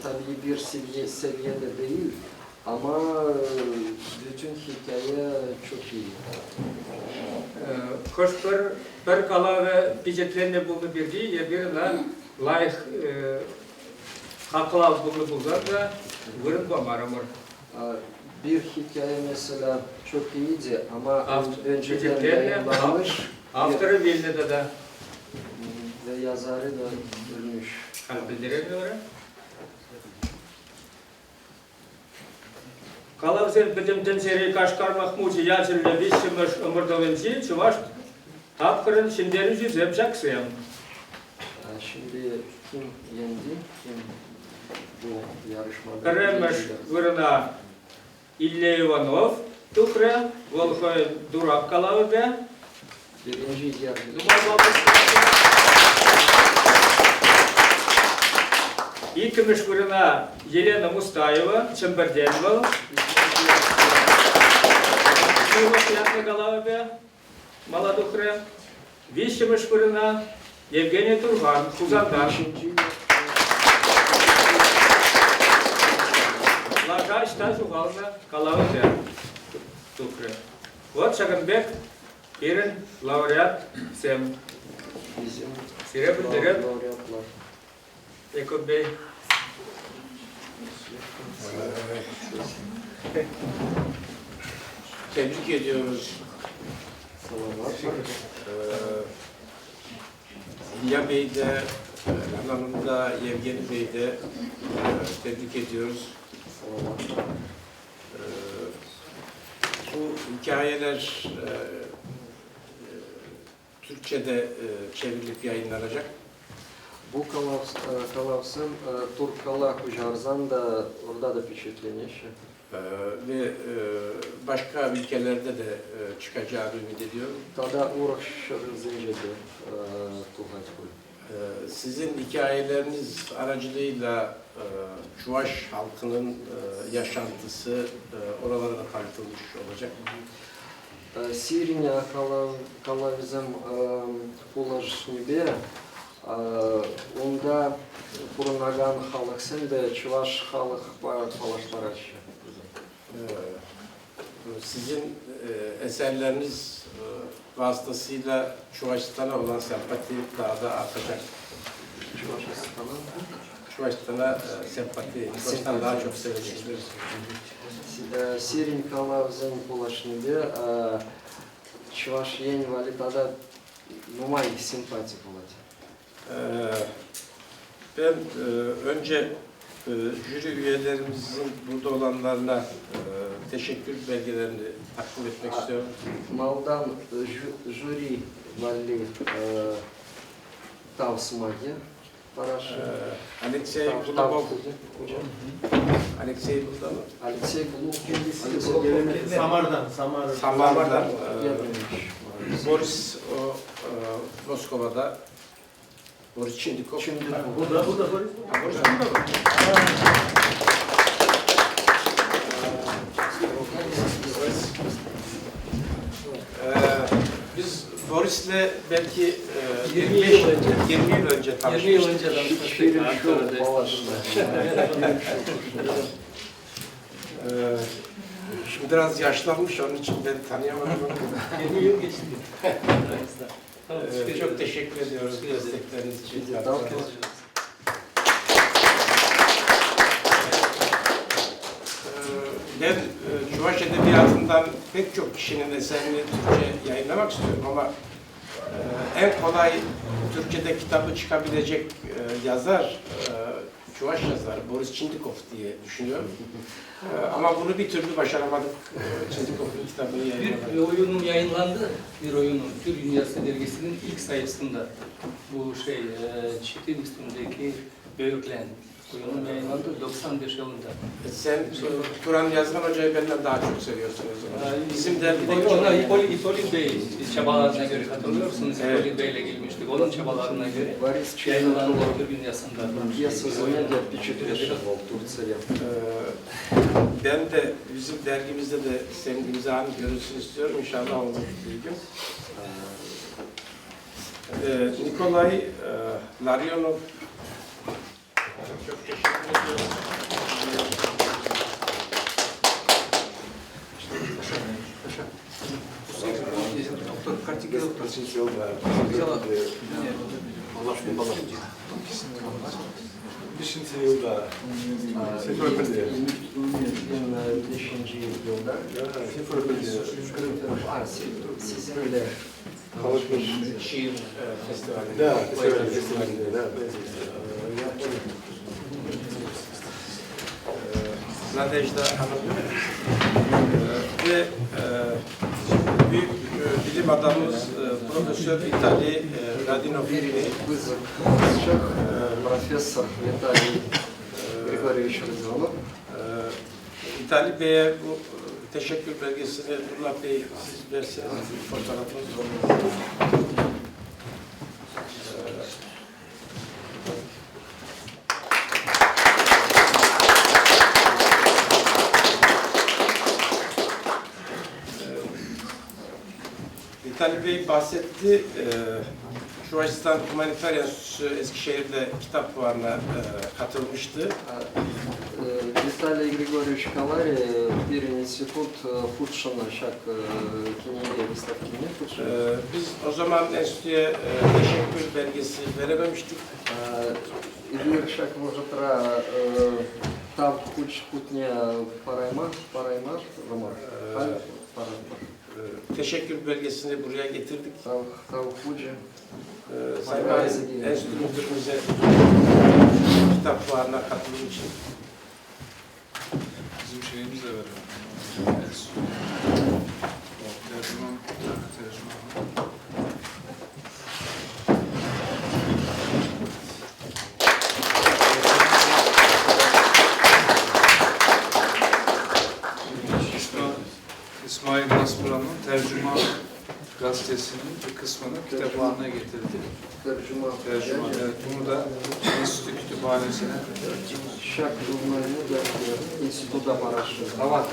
tabii bir seviyede değil ama bütün hikaye çok iyi. Hoş bir kala ve bijetlerini buldu bir değil, ya birine layık haklar buldu bulacak da vırın bamaramır. Bir hikaye mesela çok iyiydi ama önceden yayınlanmış. Avtarı Vilne'de de Ve yazarı da ölmüş. bildiremiyor. Kalavzem bidimden seri Kaşkar Mahmud'u yazılı vişmiş ömürdevenci çıvaş tapkırın şimdinin yüzem jaksıyam. Şimdi kim yendi? Kim bu yarışmada? Karemiş vırına İlle Ivanov, Tukre, Volkoy Durak Kalavbe. Birinci yarı. İkimiz vırına Yelena Mustayeva, Çemberdenval. Yıllık Kalavbe, Maladukre. Vişimiz vırına Evgeniy Turhan, Kuzandan. Лажа считать уголовно Калавзе Тукре. Вот Шагенбек, Ирин, лауреат всем. Bizim Серебряный берет, laureatlar. Якуб Бey. Tebrik ediyoruz. Salavat. İlya Bey de, Rana Hanım da, Yevgeni Bey de tebrik ediyoruz. Salavat. Bu hikayeler Türkçe'de çevrilip yayınlanacak. Bu Kalavs'ın Turkala Kujarzan da orada da впечатление. Ve başka ülkelerde de çıkacağını ümit ediyorum. Tada uğraşırızınca Tuhatkul. Sizin hikayeleriniz aracılığıyla Çuvaş halkının yaşantısı oralara da tanıtılmış olacak. Сирия Калавизм положение Onda Burnagan halk sen de Çuvaş halk paylaştıraçı. Sizin eserleriniz vasıtasıyla Çuvaşistan'a olan sempati daha da artacak. Çuvaşistan'a sempati, Çuvaşistan daha çok seveceksiniz. Сирин Калавзен Пулашнибе, Чуваш Ень Вали тогда Нумай симпатия была. Ben önce jüri üyelerimizin burada olanlarına teşekkür belgelerini takdim etmek istiyorum. Малдан жюри Вали Тавсмаги, Параш. Alexey Gulabov, Alexey burada mı? Алексей Глухин, Samar'dan, Boris Moskova'da, Boris Çindikov. Burada. Boris burada mı? Biz Boris'le belki 20 yıl önce tanışmıştık. 20 yıl önce tanışmıştık Ankara'da. Şimdi biraz yaşlanmış, onun için ben tanıyamadım onu. 20 yıl geçti. Çok teşekkür ediyoruz destekleriniz için. Ben Çuvaş Edebiyatı'ndan pek çok kişinin eserini Türkçe yayınlamak istiyorum ama en kolay Türkçe'de kitabı çıkabilecek yazar, Çuvaş yazarı Boris Çindikov diye düşünüyorum. Ama bunu bir türlü başaramadık. Çindikov'un kitabını yayınlamak. Bir oyunun yayınlandı. Bir oyunun Türk Dünyası dergisinin ilk sayısında bu çitin üstündeki Böğürtlen oyunun yayınlandı 95 yılında. Sen Turan Yazgan Hoca'yı benden daha çok seviyorsun o zaman. Bizim dergideki Ona İpoli Bey çabalarına göre katılıyorsunuz. Evet. İpoli Bey'le gelmiştik. Onun çabalarına göre Борис yayınlandı Чайнов, Türk Dünyası'nda. пьеса «Занятия» отпечатывал в Турции. Ben de bizim dergimizde de senin imzanı görülsün istiyorum. İnşallah olur bir gün. Nikolay Larionov, çok teşekkür ediyorum. Доктор, картинки доктор. Yılda. Sizinle Şiir festivalinde. Nadejda Hanım ve büyük bilim adamımız Profesör Vitali Radinovic, Profesör Vitali Grigorьевич Radionov. Vitali Bey'e bu teşekkür belgesini Nurullah Bey siz verseniz fotoğrafınız olur. Vitali Bey bahsetti. Çuvaşistan Humanitarian Enstitüsü Eskişehir'de kitap fuarına katılmıştı. Виталий Григорьевич Калари, Пирин институт Фудшина, şak Kenediye выставки не Фудшина. Biz o zaman enstitüye teşekkür belgesi verememiştik. İdir şak možatra tam Kutne Parayma, Romar. Teşekkür belgesini buraya getirdik. Tam Fuji. Sayın Enstitü Müdürümüze kitap fuarına katılım için. Bizim şeyimiz de var. Tercüman. İsmail Hasburan'ın Tercüman gazetesinin bir kısmını kitaplarına getirdi. Tercüman. Evet, bunu da Enstitü Kütüphanesi'ne Şak jurnalini de instituda paraştı. Tavar.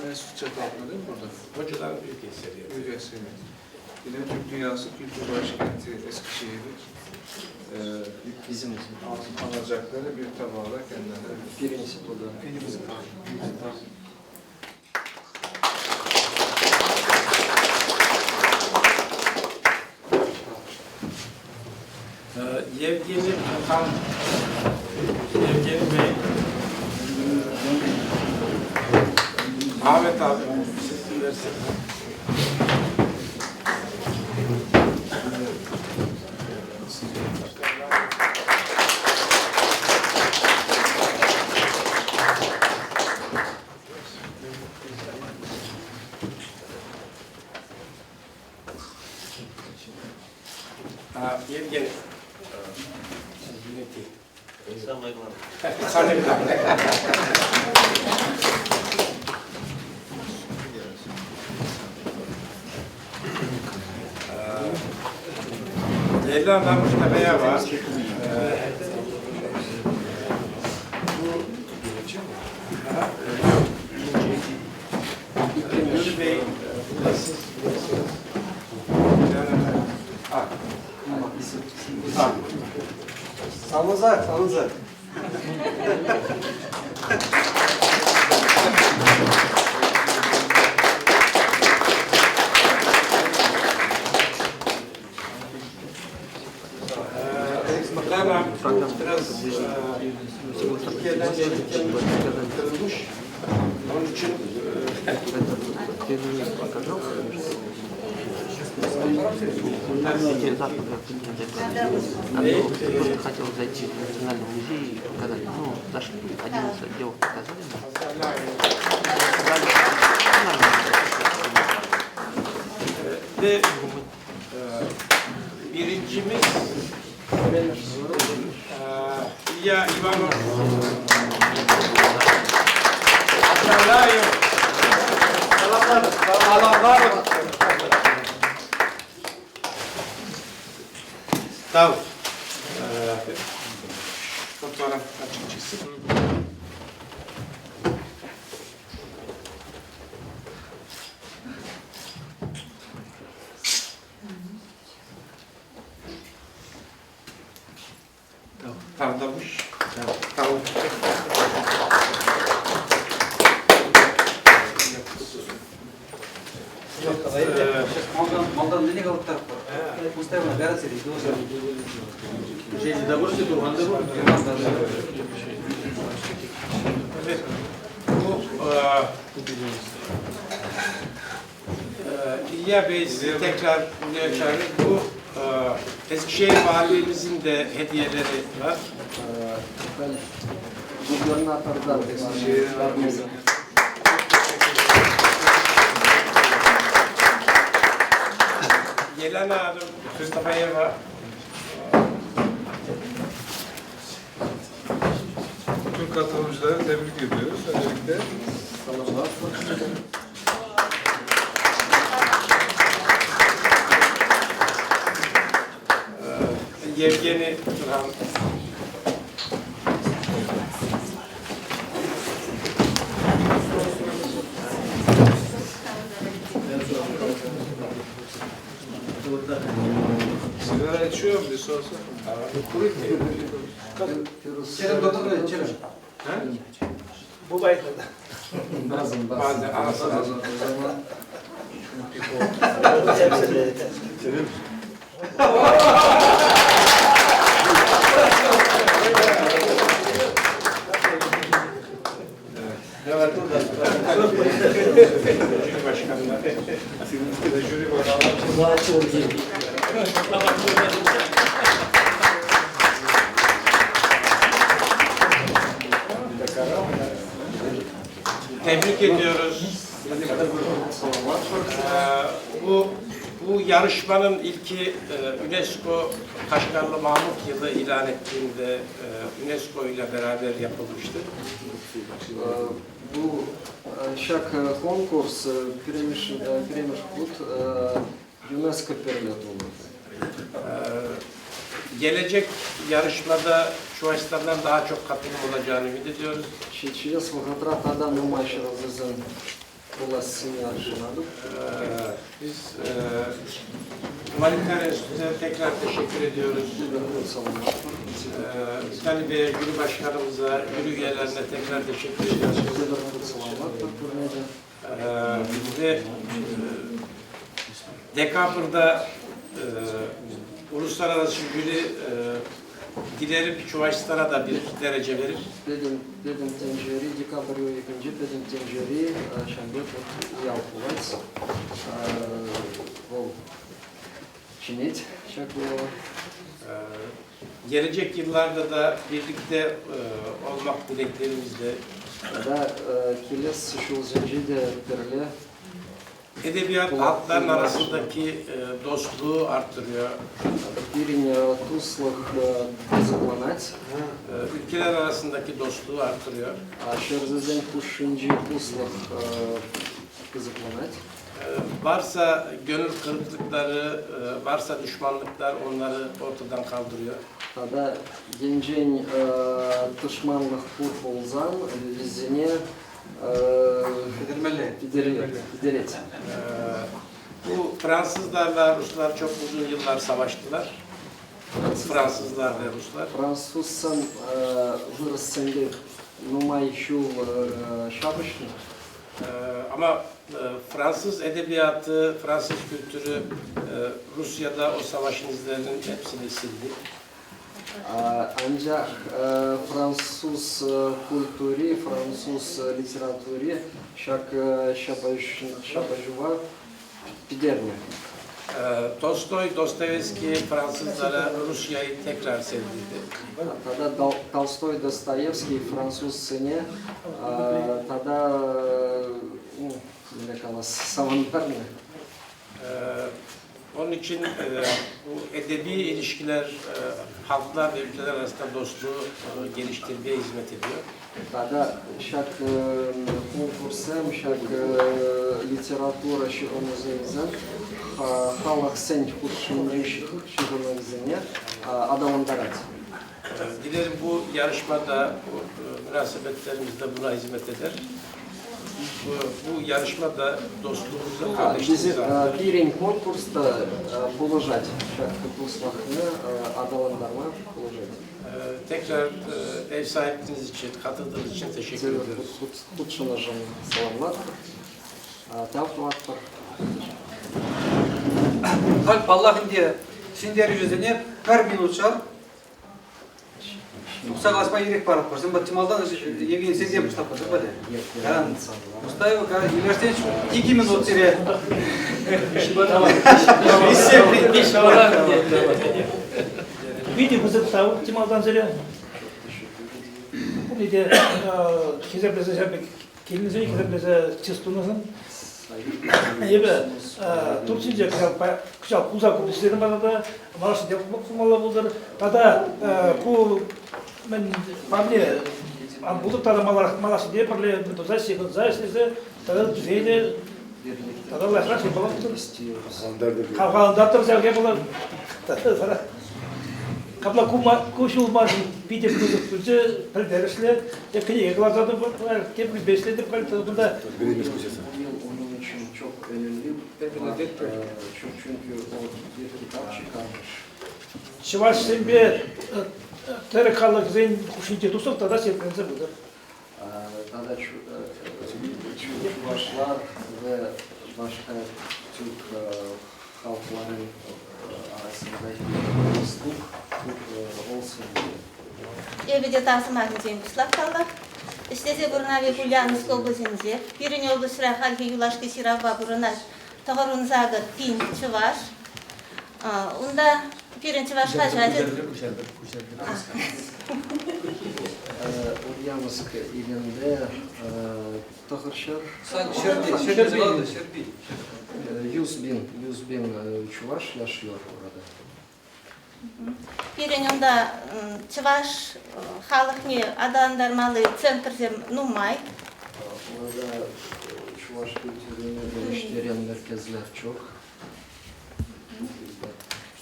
Mesut Çatalpınar değil mi burada? Hocaların büyük eseri. Büyük eseri. Yine Türk Dünyası Kültür Başkenti Eskişehir'in Bizim alacakları bir tabağı da kendilerine. birincisi bu da. Yevgeni Okan, Yevgeni Bey, Ahmet abi, siz versene. Yevgeni. Sana bir tane. Leyla Mustafa var. Nuri Bey, Salınacak, salınacak. Muhtemelen biraz Türkiye'den gelirken kırılmış. Onun için Хотел зайти в национальный музей и показать. Ну, зашли, 11 девок показали. Ve birincimiz İlya İvanov. Aşağıdayım. Salamlar. Tamam. Fotoğraf açıkçası. Tavlamış. Tamam. Maldan ne kalıp taraf var? Mustafa beyaz seri. İlya Bey sizi tekrar buraya çağırır. Bu Eskişehir Valiliğimizin de hediyeleri var. Gubernatörden Eskişehir'in Yelena Hanım, Mustafa Yeva. Bütün katılımcıları tebrik ediyoruz. Öncelikle Yevgeni Turhan. sigara içiyor mu bir sorsa? Çelim doktor çelim. Bu bayıldı. Bazen Bazen arası o zaman Cumhurbaşkanı'na. Jüri başkanı. Tebrik ediyoruz. Bu yarışmanın ilki UNESCO Kaşgarlı Mahmut Yılı ilan ettiğinde UNESCO ile beraber yapılmıştı. bu şak konkurs Piremishkut UNESCO перелет oldu. Gelecek yarışmada Çuvaşistan'dan daha çok katılım olacağını ümit ediyoruz. Через Волгоград тогда мы матч разыграем Olasın yarışmadık. Biz Humaniter Enstitü'ne tekrar teşekkür ediyoruz. İtalya Bey'e, Jüri Başkanımıza, jüri üyelerine tekrar teşekkür ediyoruz. Ve Dekapr'da uluslararası jüri dilerim Çuvaşistan'a da bir derece verir. Dedim tenjeri, dekabr ikinci dedim tenjeri, şambe çok iyi altılar. Vol Çinit, şaklı. Gelecek yıllarda da birlikte olmak dileklerimizle Da kiles şu zenci de terle. edebiyat halkların arasındaki dostluğu arttırıyor. Birin tusluk kızıklanat. Ülkeler arasındaki dostluğu arttırıyor. Şerzeden kuşuncu tusluk kızıklanat. Varsa gönül kırıklıkları, varsa düşmanlıklar onları ortadan kaldırıyor. Tada gencin düşmanlık futbolzan vizine gideret. Bu Fransızlarla Ruslar çok uzun yıllar savaştılar. Fransızlar ve Ruslar. Fransızsan vırısında numay şu şapışın. Ama Fransız edebiyatı, Fransız kültürü Rusya'da o savaşın izlerinin hepsini sildi. Ancak Fransız kültürü, Fransız literatürü şapajıva gidermiyor. Tolstoy, Dostoyevski Fransızlara Rusya'yı tekrar sevdirdi. Tada Tolstoy, Dostoyevski Fransız sene, tada ne kalas samanlar mı? Onun için bu edebi ilişkiler halklar ve ülkeler arasında dostluğu geliştirmeye hizmet ediyor. Tada şak konkursem, şak literatüra şironuzeyizden halk sen kurşunun şironuzeyine adamındarat. Dilerim bu yarışmada, bu münasebetlerimiz de buna hizmet eder. Bu yarışmada dostluğumuzu, kardeşliğimizi Birin konkursta bulacak şak tuslakını adamındarma bulacak. Tekrar ev sahipliğiniz için, katıldığınız için teşekkür ediyoruz. Kutşunajın salamlar. Tavtuatlar. Kalp Allah'ın diye şimdi yüzüne her minut çar. Согласно ерек барып көрсем, Тималдан Евгений Сергеевич ұстап көрсем бе де? Мұстаева, Елерсенч 2 минут тере. Видео вызывал Тималдан зря. Помните, кезеплезе жабек келинзе кезеплезе чистунузун. Ебе Турчинже кычал куза курстерин барда, малаш деп мала булдыр. Тада ку мен памне буду тада малаш деп барле туда секунд зайсезе тада düzeyde тада лахраш болот. Калгандатыр зерге болот. Капла кушулмaz bir de kuzukçu perderesle yakıyı yakaladı kepli besledi kalitede Onun için çok önemli. Çünkü o bir kitap çıkarmış. Şivaş'ın bir terekalık zeyn kuşince tutup da seprenze budur. Tada Çuvaşlar ve başka Türk halkların arasında dostluk olsun. Evde tasmak için ıslak kaldık. İşte buruna ve Ulyanovsk областинде. Birinci областьра halki yulaşkı şirava buruna Tağırunzağı Pin Çuvaş. Onda birinci Çuvaş hacı. Ulyanovsk ilinde Tağırşar 100 bin Çuvaş yaşıyor orada. Birinci onda Çuvaş halkını adandarmalı centrde Numay. Orada Çuvaş kültürünü geliştiren merkezler çok.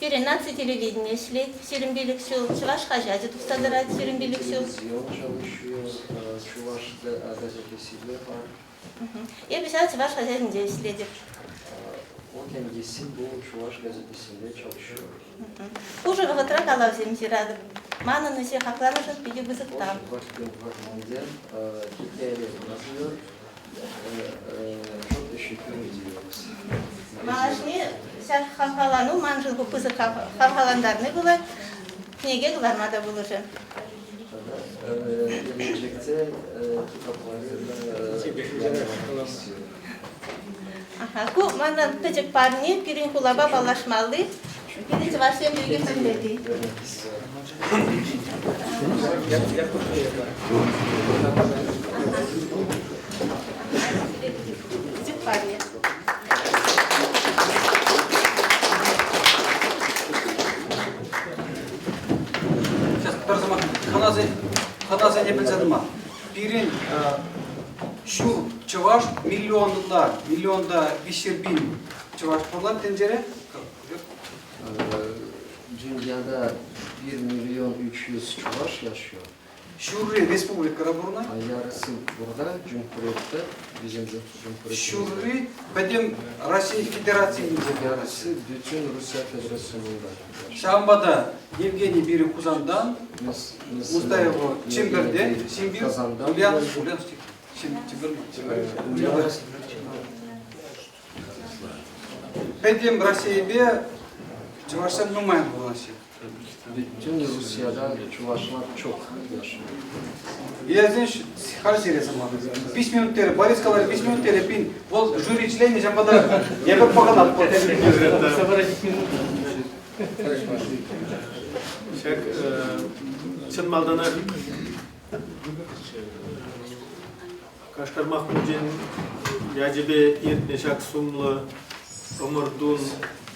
Biri Natsi televizyonu işlet, Şirinbilik Şul, Çuvaş Hacı, Tuftadırat Şirinbilik Şul. Televizyon çalışıyor, Çuvaş gazetesi de var. Biz Çuvaş gazetinde işledik. O kendisi bu Çuvaş gazetesinde çalışıyor. Уже вăхătра Калавзем жирады. Манын ise haklanışın bili bızıktam. Vaktimde hikayeler yazıyor. Çok teşekkür ediyoruz. Maaşını sen halhalanu, manjıl bu bızık halhalandarını bulay. Nege kılarmada buluşun. Gelecekte kitapları yazmak istiyorum. Bu mandan pecek parni, pirin kulaba balaşmalı. Bir de Çuvaş'ın bilgi söyledi. Pecek parni. Сейчас bir zaman Kanaze ne bilsem ama birin şu Çuvaş milyonda 5.000 Çuvaş problem tencere. Dünyada 1.300.000 Çuvaş yaşıyor. Şurri Respublika Raburna. Yarısı burada, Cumhuriyet'te, bizim Cumhuriyet'te. Şurri benim Rusya Federasyon'da. Yarısı bütün Rusya Federasyonu'nda. Şamba'da Yevgeni biri Kuzan'dan, Mustayevo Çimber'de, Simbir, Ulyanovsk, benim Rusya'ya bir Çuvaş'tan numayan bulaşıyor. Bütün Rusya'da Çuvaşlar çok yaşıyor. Я, знаешь, хороший резон. 5 минут тери, Борис Калари, 5 минут тери, пин. Вот жюри члены, Жамбада, я как погадал, вот Şak, çın maldana Kaşkar Mahmudin, Yacibe İrtne Şak Sumlu, Omurdun,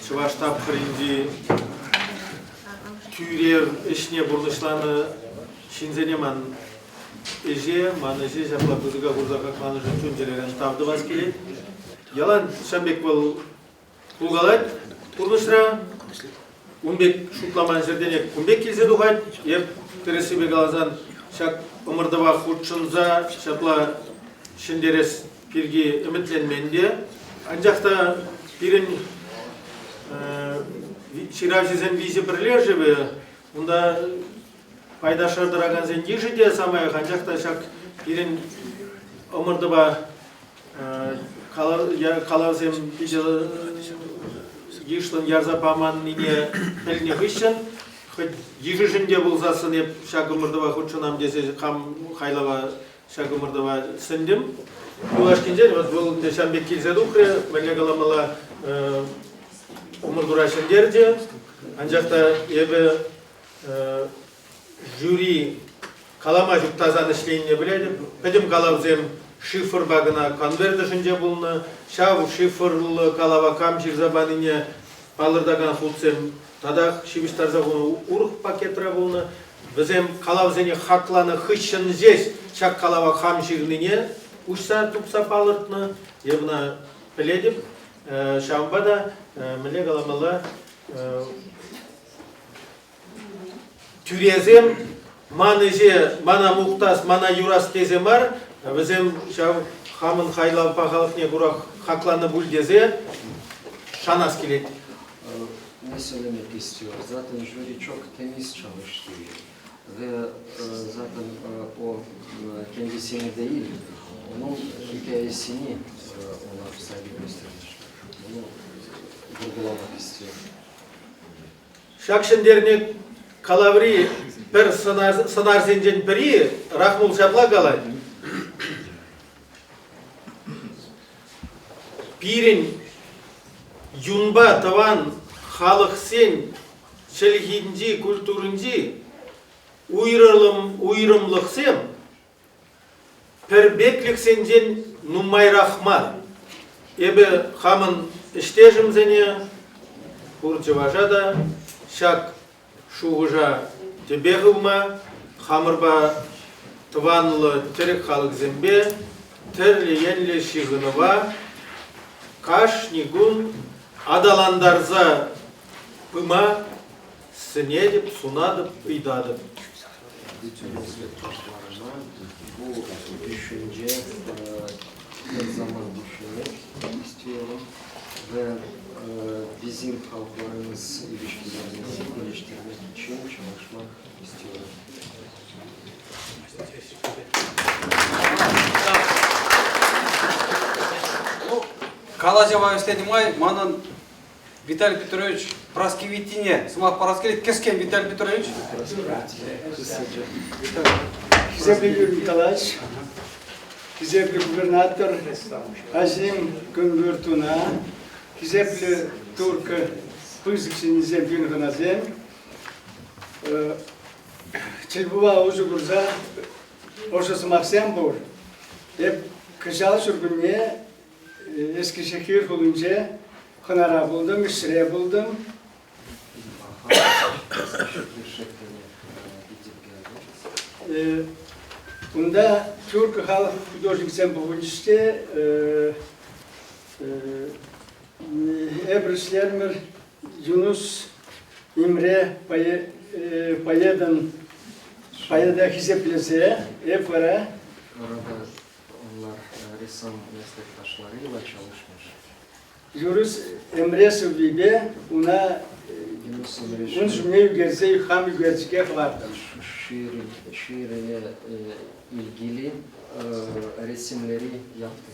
Çıvaş Tapkırıncı, Tüyrer işine burlışlanı, Şinzeneman Eje, manıcı, Şapla Kuzuga Kurzaka Klanıcı Tüncelerin tavdı vaskeli. Yalan Şambek bol Kulgalat, Kurlışra, Umbek şutlaman жердене Umbek kilse duhayt, yep teresi begalazan şak ımırdava hutçunza şapla şinderes birgi ümitlenmende. Ancak da birin şiravcizen vizi birleşibi, bunda paydaşlardıragan zengici de samayık, ancak da şak birin ımırdava kalavzem Гишлан ярзапаман нине пелне хыщен, хоть ежижінде болзасын еп шагымырдыва хутшынам десе қам хайлава шагымырдыва сындым. Юлашкинжен, вот был Шамбек келсе духре, мәле галамала умырдура шендерде, анжақта ебі жюри калама жұптазан ішлейіне біледі, пәдім калавзем шифр багына конверті жінде болны, шав шифрлы калава кам жирзабаныне палырдаган хутсем тадақ шибіштарза бұны урх пакетра болны, бізем калавзене хакланы хыщын зес шак калава кам жирнине ушса тупса палыртны, ебна біледіп, шамбада міле каламала түрезем маныже, мана муқтас, мана юрас кеземар, Bizim hamın haylav pahalık ne kurak haklаны bulgeze şanas kilit. Ne söylemek istiyor? Zaten jüri çok temiz çalıştı. Ve zaten o kendisini değil, onun hikayesini ona saygı göstermiş. Bunu vurgulamak istiyor. Şakşınderine kalavri bir sınar zincin biri Rahmul Şabla galay. Birin yunba tavan halık sen şelhinci kültürünci uyrımlık sen perbeklik sencen numay rahma ebe hamın iştejim zene kurcıvaja da şak şuğuja tebegılma hamırba tavanlı terek halık zembe terli yenli şiğınıva Kaş nigun adalandarza pıma sinedip, sunadıp, ıydadıp. Bütün hizmetkarlarına bu düşünce her zaman düşünmek istiyorum ve bizim halklarımız ilişkilerimizi geliştirmek için çalışmak istiyorum. Калажева истедимай, манан Виталий Петрович Праскевитине, смах Праскевит, кескен Виталий Петрович? Кизепли Юрий Николаевич, Кизепли губернатор Азим Кунгуртуна, Кизепли Турка Пызыксинизем Юнганазем, Чельбува Узугурза, Ошасы Максим Бур, Кыжал Шургуне, Eskişehir olunca Hınara buldum, İsriye buldum. Bunda Türk Halk Hudожник Buluş'ta Ebrislermer Yunus İmre Payada Hizepleze Evara Onlar ressam meslektaşlarıyla çalışmış. Yunus Emre Sıvvibe ona onun cümleyi gerçeği ham gerçeğe vardı. Şiirle ilgili resimleri yaptı.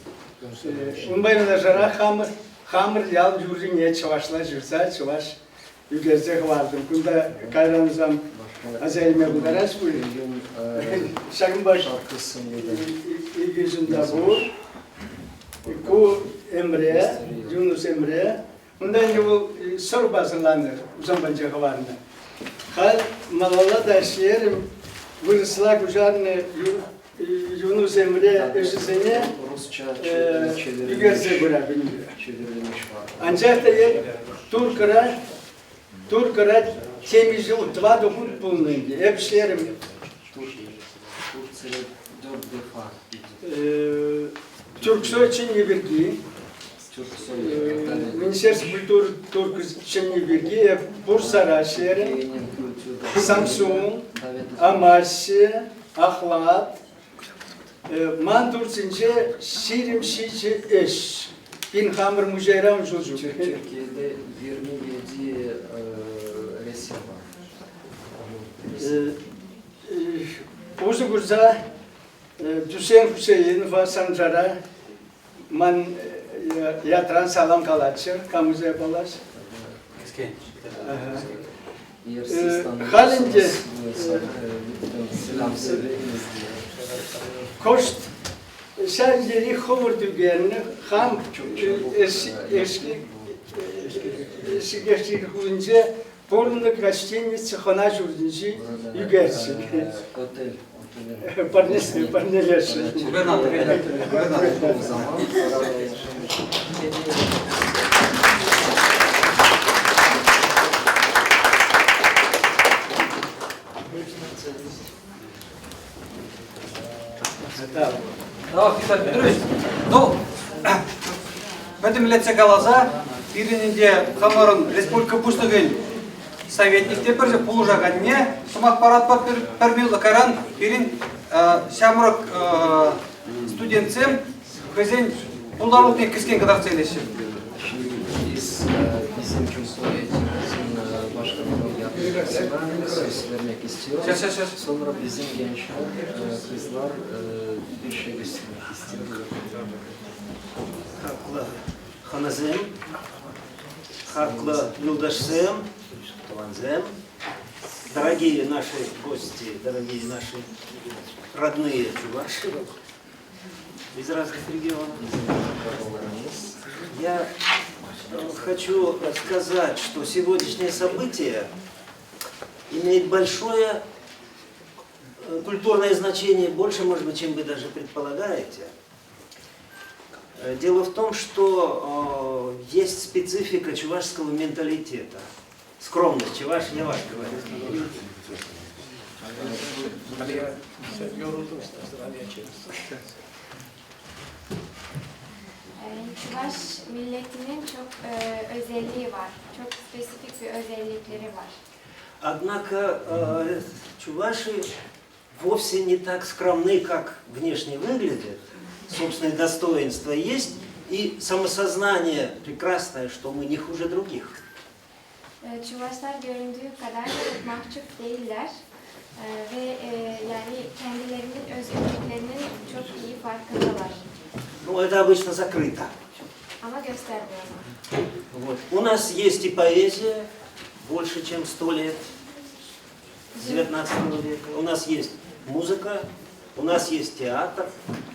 Onbayla da jara hamır yal yürüyünce çavaşla jürsa çavaş gerçeğe vardı. Bunda kayranızam azayime budaras bu. Şakın baş ilgisinde bu Emre, Yunus Emre, ondan önce bu soru basılanır uzun bancağı vardı. Hal malala da şiirim bu ıslak uçarını Yunus Emre eşisine bir gerçeğe göre bilmiyor. Ancak da Türk'e temizliği utva dokun bulundu. Hep şiirim Turca'ya 4 defa gitti. Türksoy Çinli Birliği, Ministerstvo Kultūros Turkus Çinli Birliği, Bursa şehri, Samsun, Amasya, Ahlat, Man Turcince Şirim Şici Eş, Bin Hamur Müceyram Çocuk. Türkiye'de 27 resim var. Uzugurza Hüseyin Hüseyin ve Sancara man yatran salam kalaçır, kamuze balaş. Halince koşt şerjeri xovur dügenini ham eski geçtiği huyunca Polnu gостиница хана журничи югерчик. Парнелеши. Губернатор. Да, Виталий Петрович, ну, в этом лете глаза, пиринде хамарон республика пустыгын советниктер бірже пулужаған не, сумақ парат пермил каран пирин шамрак студентсем хозяин пулдарулық не кіскен кадар целеші. Bizim Cumhuriyetimizin başkanının yaptıklarına söz vermek istiyorum. Sonra bizim gençler, kızlar bir şey göstermek istiyor. Haklı hanızım, haklı yoldaşım, дорогие наши гости, дорогие наши родные чуваши из разных регионов. Я хочу сказать, что сегодняшнее событие имеет большое культурное значение, больше, может быть, чем вы даже предполагаете. Дело в том, что есть специфика чувашского менталитета. Скромность, чуваш, я ваш говорю. Çuvaş milletinin çok özelliği var. Çok spesifik bir özellikleri var. Однако чуваши вовсе не так скромны, как внешне выглядят. собственное достоинство есть, и самосознание прекрасное, что мы не хуже других. Çuvaşlar göründüğü kadar çok mahcup değiller. Ve yani kendilerinin özgürlüklerinin çok iyi farkındalar. Ну, это обычно закрыто. Ama göstermiyorlar. Вот. У нас есть и поэзия, больше чем 100 лет, 19 века. У нас есть музыка, у нас есть театр.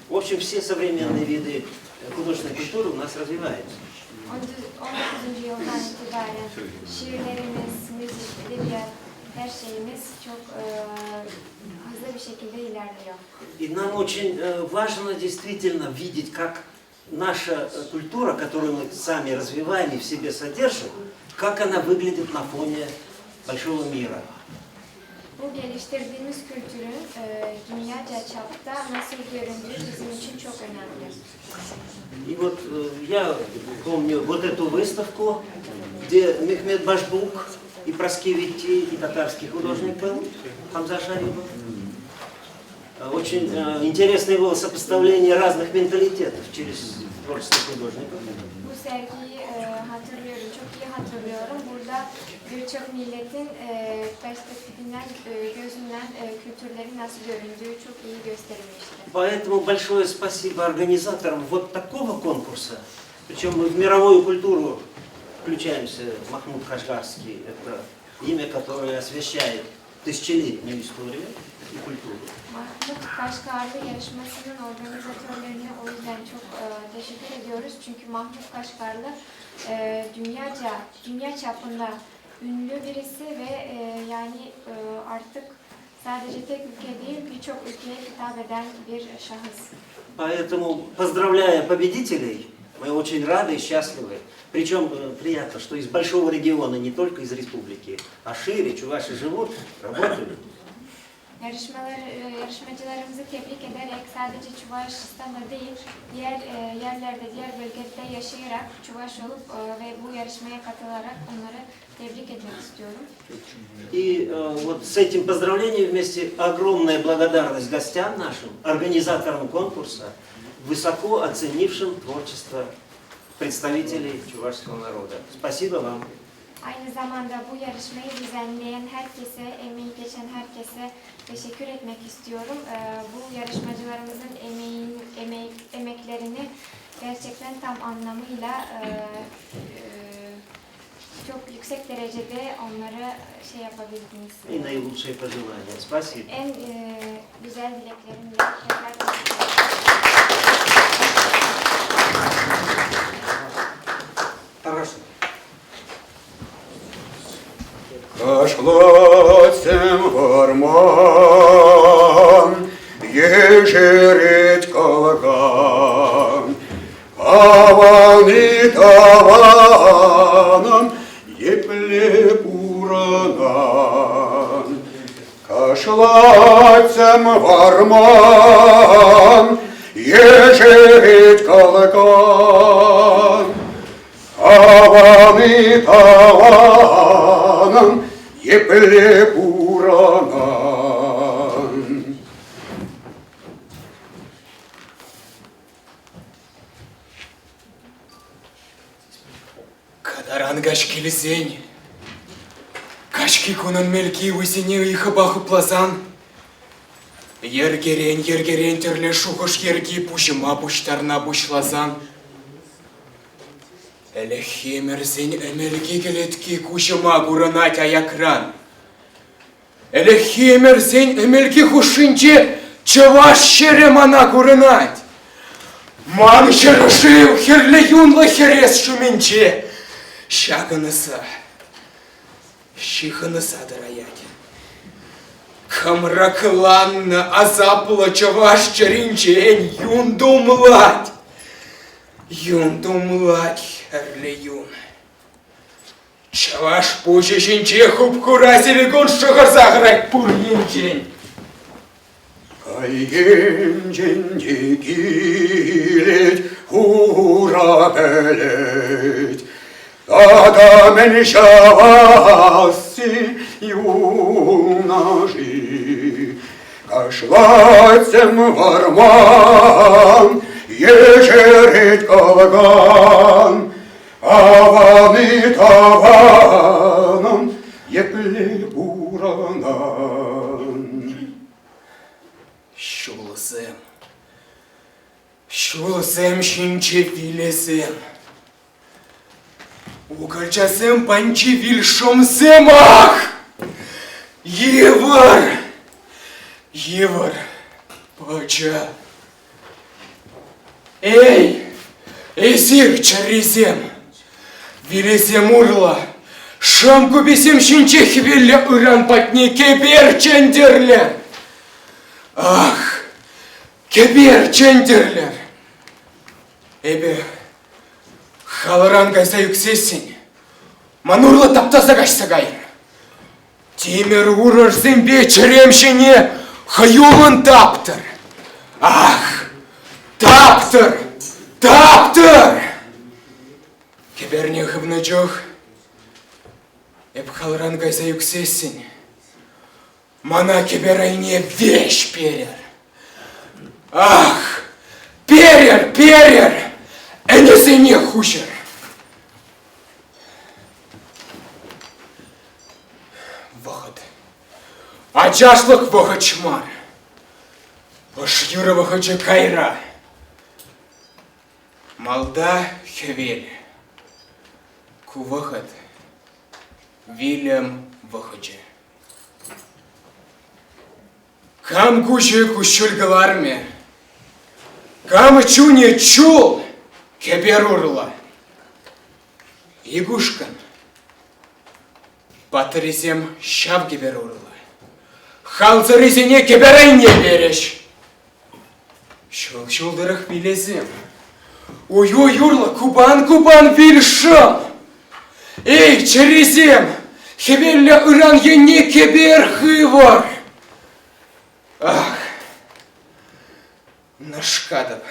В общем, все современные виды художественной культуры у нас развиваются. 19. yıldan itibaren şiirlerimiz, müzik, edebiyat, her şeyimiz çok hızlı bir şekilde ilerliyor. И нам очень важно действительно видеть, как наша культура, которую мы сами развиваем и в себе содержим, как она выглядит на фоне большого мира. Bu geliştirdiğimiz kültürün dünyaca çapta nasıl göründüğü bizim için çok önemli. И вот я помню вот эту выставку, где Мехмед Башбук и Праскевичи, и татарский художник был, Хамза Шарипов. Очень интересное было сопоставление разных менталитетов через творчество художников. Bu sergiyi hatırlıyorum, çok iyi hatırlıyorum. Burada birçok milletin perspektifinden, gözünden kültürleri nasıl göründüğü çok iyi gösterilmişti. Поэтому большое спасибо организаторам вот такого конкурса. Причем мы в мировую культуру включаемся. Махмуд Кашгарский – это имя, которое освещает тысячелетнюю историю и культуру. Mahmut Kaşgarlı yarışmasının organizatörlerine o yüzden çok teşekkür ediyoruz. Çünkü Mahmut Kaşgarlı dünya çapında ünlü birisi ve yani artık sadece tek ülke değil birçok ülkeye hitap eden bir şahıs. Поэтому, поздравляя победителей, мы очень рады и счастливы. Причем приятно, что из большого региона, не только из республики, а шире, чуваши живут, работают. Yarışmacılarımızı tebrik ederek sadece Çuvaşistan'da değil, diğer yerlerde, diğer bölgelerde yaşayarak Çuvaş olup ve bu yarışmaya katılarak onları tebrik etmek istiyorum. И вот с этим поздравлением вместе огромная благодарность гостям нашим, организаторам конкурса, высоко оценившим творчество представителей чувашского народа. Спасибо вам. Aynı zamanda bu yarışmayı düzenleyen herkese, emeği geçen herkese teşekkür etmek istiyorum. Bu yarışmacılarımızın emeklerini gerçekten tam anlamıyla çok yüksek derecede onları şey yapabildiniz. И наилучшие пожелания. Спасибо. En güzel dileklerimle tekrar teşekkür ederim. Таргашин. Кашлацем варман, ежереть калган, авани таванам, епле пуранан. Кашлацем варман, ежереть калган, авани таванам, епле пуранан. Кадаран гашки лизень, кашки кунан мелки усине и хабаху плазан. Ергерен терле шухош ерги пушима пуштарна бушлазан. Элехимерзень эмелги келетки кушима гуранать аякран. Элехимерзень эмелги хушинче чаваш шеремана гуранать. Ман хершив херле юнла херес шуминче. Шаганаса, шиханаса дараять. Камракланна азапла чаваш чаринчень юндумлать. Юндумлать херле юн. Чаваш пучешинче хупкура селегон шахарзаграть пурьинчень. Кайгенчен дегилет хурабелет, Адамен шаваси юнажи, Кашлацем варман, ежерет калган, аваны таваном епле буранан. Şulsem şinçe filesem. Укачасем панчи вильшомсем, ах! Евар, пача. Эй, эсир чарисем, вилесем урла, шамку бесем шинче хвилля уран патне кебер чендерлер. Ах, кебер чендерлер. Эбе, халаран гайса юксесин, манурла таптаса гашсагайр. Тимер урарсен бечеремшине хаюлын таптыр. Ах, таптыр! Кеберне хыбнычох, эп халаран гайса юксесин, мана кеберайне вещь перер. Ах, перер! Энесене хушер. Вахат. Ачашлык вахачмар. Ош юра вахача кайра. Малда хевель. Кувахат. Вильям вахача. Кам куче кущульгаларме. Кам чуне чул. Кебер урла. Игушкан. Батырисем шав кебер урла. Халцарисене кеберайне береш. Шулдырых билесем. Ой-ой, урла, кубан вильшам. Эй, чарисем, хевелля уран ене кебер хывар. Ах, нашкадов.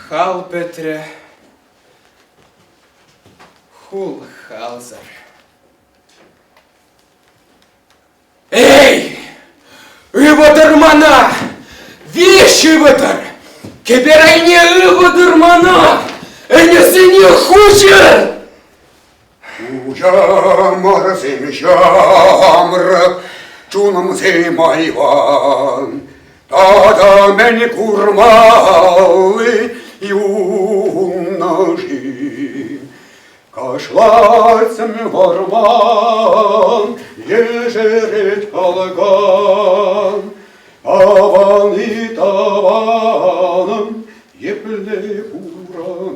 Хал Петре, хул халзар. Эй, ывадырмана, вещь ывадыр, кеберайне ывадырмана, энесене хучер. Ужамар земжамр, чунам земайван, тада мені курмали, юнажи, кашлацем варман, ежерет калган, аваны таваном епле буранан.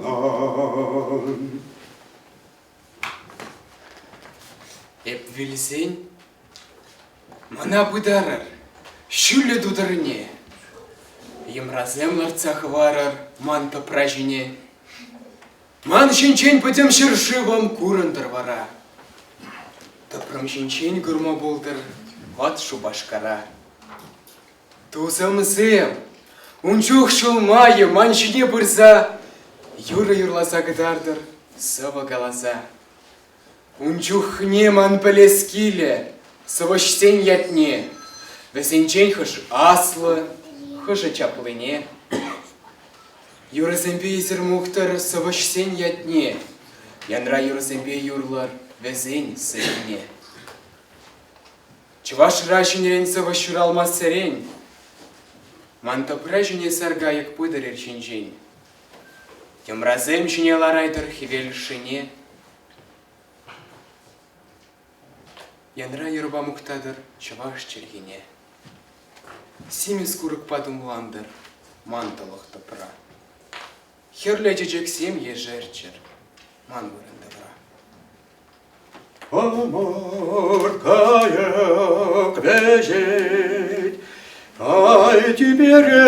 Эп вилсен, мана бударар, шүлі дударыне. Емразем ларцах варар, манта пражине. Ман шинчен пөтем шыршывам курандыр вара. Тыпрым шинчен гурма болдыр, ват шубашкара. Тусамызем, унчух шулмайы, маншине бұрза, юрласа гыдардыр, сыва галаза. Унчухне ман пелескиле, сывышсен ятне, весенчен хыш аслы, хыша чаплыне. Юрысемпе изір мұқтыр сывышсен ятне, янра юрысемпе юрлар везен сыйне. Чываш рашынерен сывышыр алмас сәрен, мантапыра жіне саргайық пыдыр ерченжен. Темразем жіне ларайдыр хевел шыне, янра юрба мұқтадыр чываш чергене. Семіз курык падумландыр, мантылық тыпыра. Херлі жексем ежерчер, ман бұрынды бұра. Амар каяк вежет, ай тибере.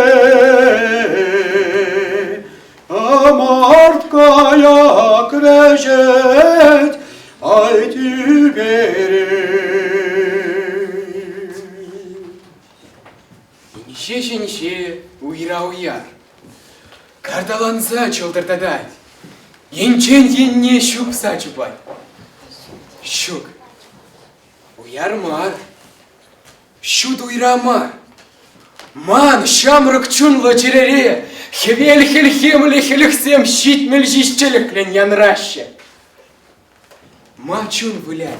Амар каяк вежет, ай тибере. Неше уйра уяр. Кардаланса чылдырдадать. Енчен енне щупса чупай. Щук. Уяр мар. Щуд уйра мар. Man şamrık çunlu cireri, hvel hilhim lehiliksem şitmel jişçeliklen yanraşı. Ma çun vılan.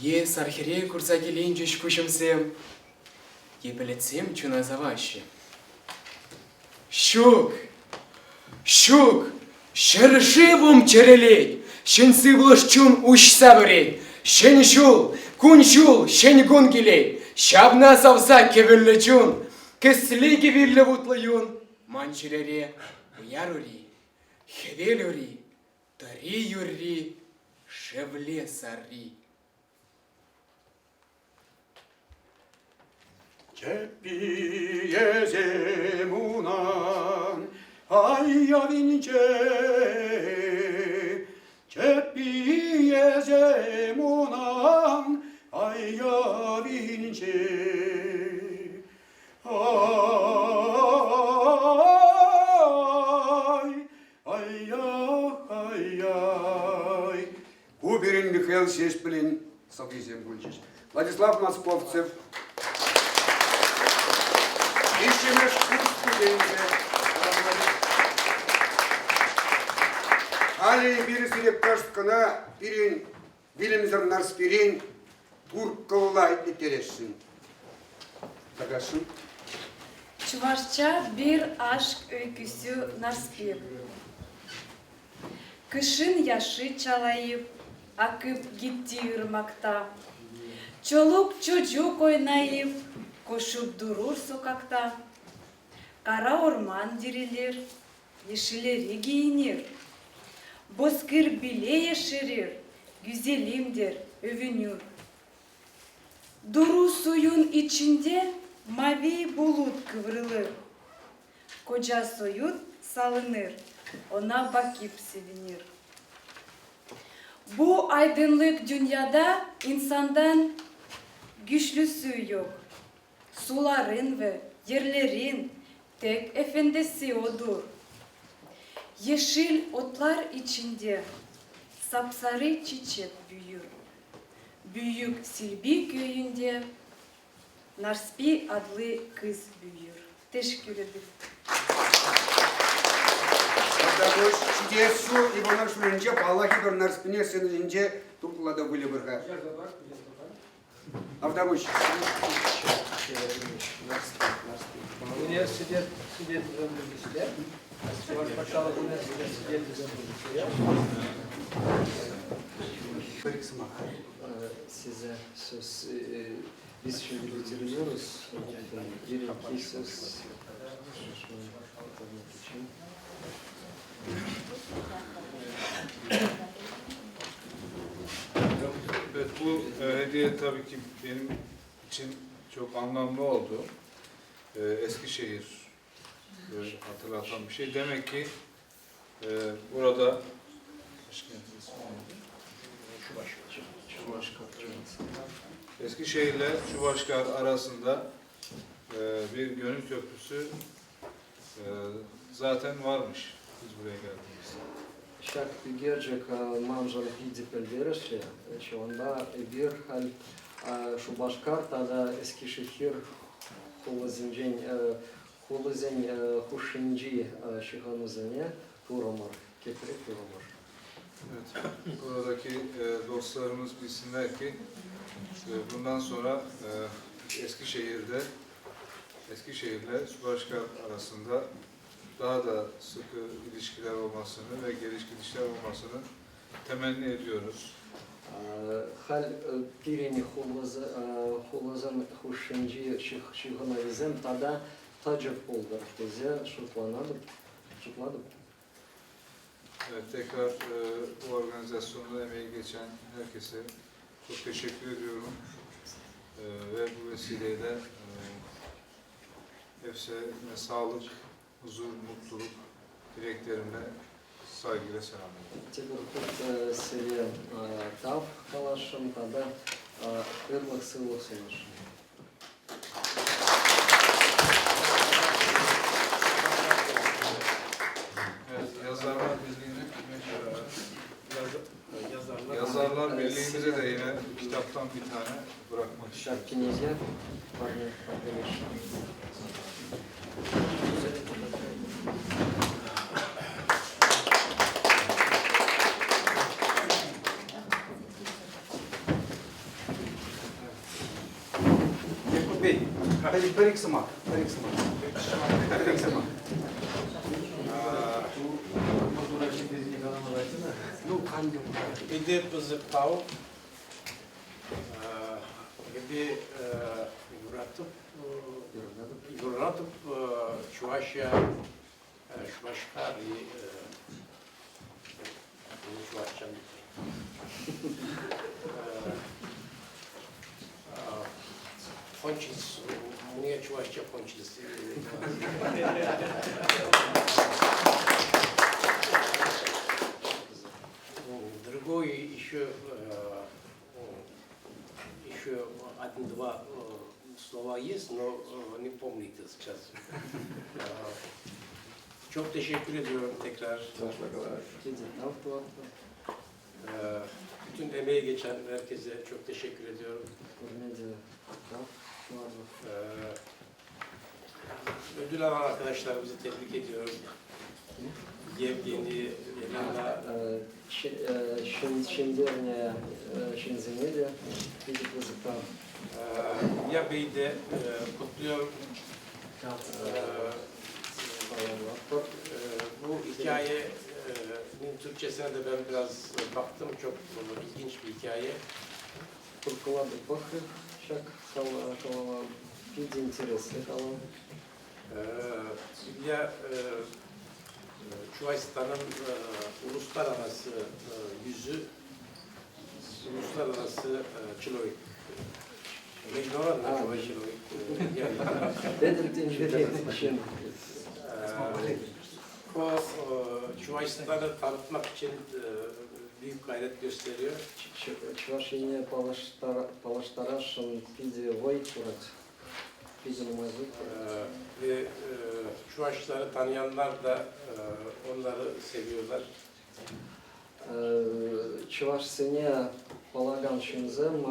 Ye sarhire kursa gelince şkuşumsem. Ye beletsem çuna zavaşı. Şuk, şerşivum çereley, şen sıvlış çun uş sabırey, şen şul, kun şul, şen gun giley, şabna savsa kevirli çun, kesli kevirli vutlayun, mançireri, uyaruri, heveluri, tari yuri, şevle sarri. Ceppiye zemunan ayya vince Ceppiye zemunan ayya vince Ай. Губерин Михаил Сеспелин, Савизем Гульчич, Владислав Московцев, İşçimiz kurs düzeyinde hali birisiyle karşısına birin bilimizin narspirin Turkkoğla etikeleşsin. Takasın. Çuvaşça bir aşk öyküsü narspir. Kışın yaşı çalayıp akıp gitti ırmakta. Çoluk çocuk oynayıp koşup durur sokakta. Kara orman dirilir, yeşilleri giyinir. Bozkır bile yeşerir, güzelimdir, övünür. Duru suyun içinde mavi bulut kıvrılır. Koca soyut salınır, ona bakıp sevinir. Bu aydınlık dünyada insandan güçlüsü yok. Suların ve yerlerin tek efendisi odur. Yeşil otlar içinde sapsarı çiçek büyür. Büyük Silbi köyünde Narspi adlı kız büyür. Teşekkür ederim. Потому что su İbonar şurunca Allah'ı dor Narspine senince Turkula'da böyle bir ha. Avdamış. Университет студентов университет. Сначала университет студентов Size söz, biz şimdi bitiriyoruz. Gerekli söz için. Evet, bu hediye tabii ki benim için çok anlamlı oldu. Eskişehir hatırlatan bir şey. Demek ki burada Eskişehir'le Şubaşkar arasında bir gönül köprüsü zaten varmış biz buraya geldiğimizde. Şak gerçek manzara gidip elverişi, şu anda bir hal Şubaşkar tada Eskişehir Huluzen Huşinci şihanızını Turamar, getirip Turamar. Evet, buradaki dostlarımız bilsinler ki bundan sonra Eskişehir'le Şubaşkar arasında daha da sıkı ilişkiler olmasını ve gelişkiler olmasını temenni ediyoruz. Hal pirini Huluzan Huşinci şihanızın tada tacık buldur. Bize şutlanalım. Evet, tekrar bu organizasyonda emeği geçen herkese çok teşekkür ediyorum. Ve bu vesileyle hepsine sağlık, huzur, mutluluk dileklerimle saygıyla selamlıyorum. Теперь тут себе тав калашем, тогда ырмак сылых сылышем. Yazarlar Birliği'mize de yine kitap alttan bir tane bırakmak istiyorum. Şarkı neyse, pardon, pardon. Yakut Bey, Perik Sımak. Pide pızıktav gibi yuratıp Çuvaşya Çuvaşkar Çuvaşçam Ponçis, мне Çuvaşça Ponçis. Другой еще один-два слова есть, но не помню это сейчас. Çok teşekkür ediyorum tekrar. Bütün emeği geçen herkese çok teşekkür ediyorum. Ödül alan arkadaşlarımızı tebrik ediyorum. Yevgeni, Elena. Ya Bey'i de kutluyorum. Bu hikayenin Türkçesine de ben biraz baktım. Çok ilginç bir hikaye. Ya Çuvaşistan'ın uluslararası yüzü, uluslararası Çilovik. Mecnun'la Çuvaşilovik. O Çuvaşistan'ı tanıtmak için büyük gayret gösteriyor. Çuvaşistan'ı palaştaraşın pide voy kurat. Ve Çuvaşları tanıyanlar da onları seviyorlar. Çuvaşistan'a palagan şunzem,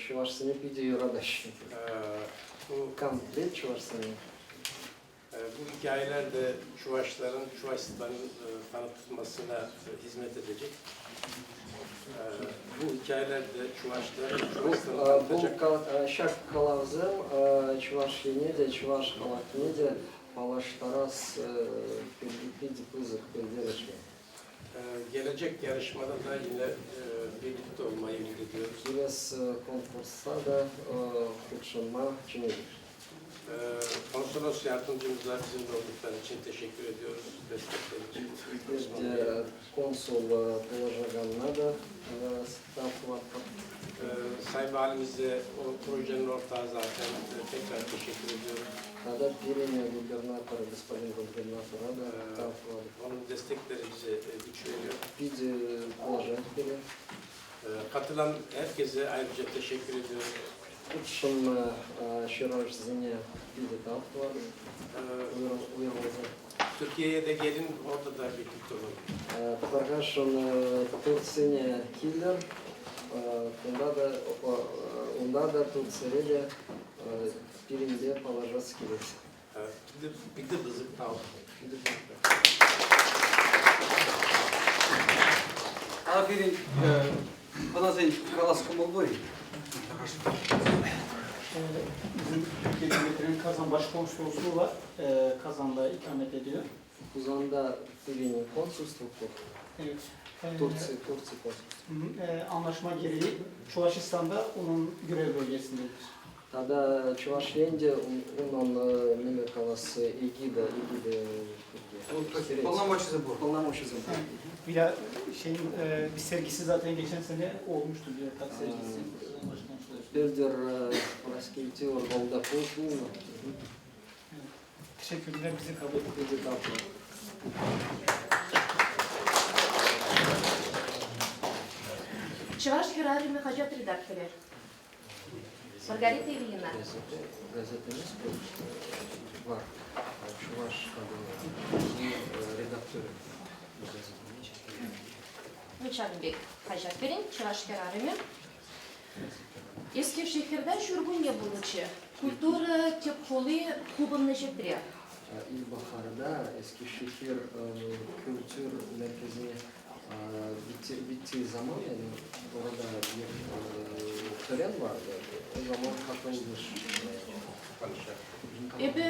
Çuvaşistan'ı pide yoradaş. Komplet Çuvaşistan'ı. Bu hikayeler de Çuvaşların Çuvaşistan'ın tanıtılmasına hizmet edecek. Bu hikayeler de Çuvaş'tan'ı tanıtacak. Bu şak kalavzım, Çuvaş'yene de Çuvaş kalakine de palaştaras pide pızık bildirişme. Gelecek yarışmada da yine birlikte olmayı ümit ediyoruz. Biraz konkursta da kutsunma için Konsolos yardımcımıza bizimle oldukları için teşekkür ediyoruz. Destekleri için. Konsul Polaşagan'la da staflattı. Sayın Valimize o projenin ortağı zaten tekrar teşekkür ediyoruz. Когда передний губернатор, господин губернатор, Onun destekleri bize güç veriyor. виде положения. Katılan herkese ayrıca teşekkür ediyorum. Uçum şirajzine виде талфlar uyarıldı. Türkiye'ye de gelin, orada da birlikte olun. Targaşın Tursiye killer, onda da Tursiye'de birinde palaşası kilit. Bir de bızık tavuk. Aferin, bana sen kalasın oldu. Bizim Türkiye Cumhuriyeti'nin Kazan Başkonsolosluğu var. Kazan'da ikamet ediyor. Kazan'da birinin konsolosluğu. Evet. Tursi konsolosluğu. Anlaşma gereği Çuvaşistan'da onun görev bölgesindedir. Tada Çuvaşiyen'de onun Mehmet Kalası İGİ'de Polnamoçi Zabor. Polnamoçi Zabor. Bir sergisi zaten geçen sene olmuştu, bir tat sergisi. Bildir Raskiltiyor Volda Pulkun. Teşekkürler, bizi kabul ettiğiniz için. Чуваш Гюрари Михаджот редактор. Маргарита Ильина. Gazetemiz var. Çuvaş redaktörü. Мучанбек Хаджатберин, Чуваш Гюрари. Eskişehir'de şurgun ne buluşu? Kültürü tepkoli kubunlu jetire. İlkbaharda Eskişehir kültür merkezine bittiği zaman yani orada bir tören vardı. O zaman katılmış. Ebe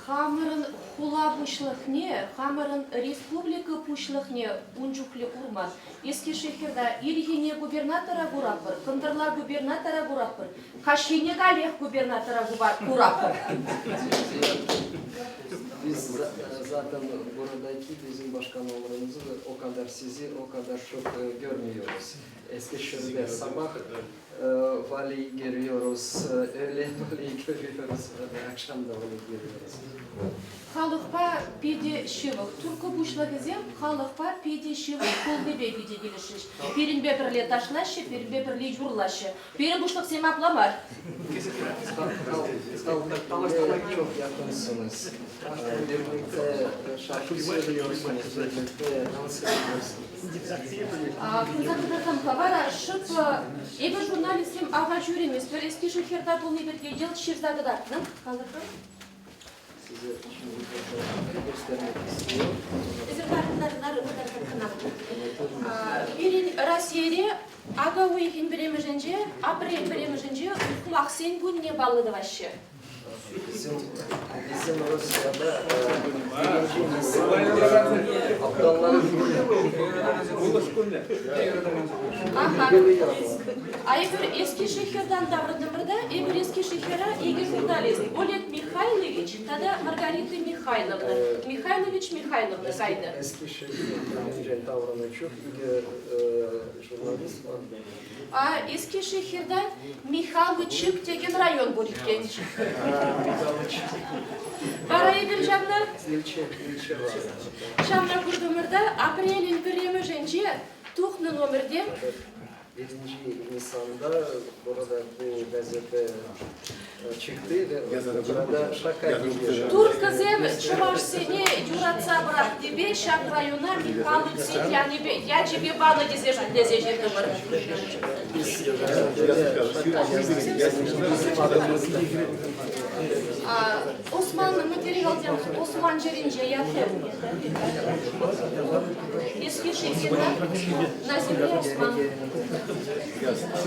Хамырын хула бушлыхне, хамырын республика бушлыхне унжухле урман. Eskişehir'de Ilgine gubernatора гурапыр, Кындырла gubernatора гурапыр, Кашине Галех gubernatора гурапыр. Biz zaten buradaki bizim başkanlarımızı o kadar sizi o kadar çok görmüyoruz. Eskişehir'de sabah vali görüyoruz, öğlen vali görüyoruz, akşam da vali görüyoruz. Халықпа педе шивық. Турку бушлыгызем халықпа педе шивық колдебе педе келішіш. Перінбе бірле ташлашы, перінбе бірле юрлашы. Перін бушлық сем апламар. Çok yakınsınız. Birlikte şarkı söylüyorsunuz, birlikte dans ediyorsunuz. Кызакыдыртам кавара шып эбі журналистем аға жүремес. Бір Eskişehir'de бұл небетке ел шевзадыдартның. Қалырқы? Size şimdi göstermek istiyorum. Birин Россияде ага уйхин біремеженже, апрель біремеженже құлақсен күнне балыды ваще. Bizim Rusya'da birinci Nisan Abdalların Ayıbır Eskişehir'den davranımırda, Ebir Eskişehir'e iyi jurnalist. Oleg Mikhailovich, tada Margarita Mikhailovna. Mikhailovna saydı. Eskişehir'den davranıyor çok iyi jurnalist var. Eskişehir'den Mikhailovich degen rayon bu diken. Barayı bir jamlar. İlçe var. Şamlar kurdumurda aprelin birimi jenci tuhnu nomerde. 1. Nisan'da burada bu gazete çıktı ve burada şaka gibi. Türk kızım çuvaş seni yuratsa bırak dibe şak rayona Mikhailovich yani ya cibi bana dizecek var. Biz Osmanlı materyalden Osman Cerince yaptı. Eskişehir'den Nazilli Osman.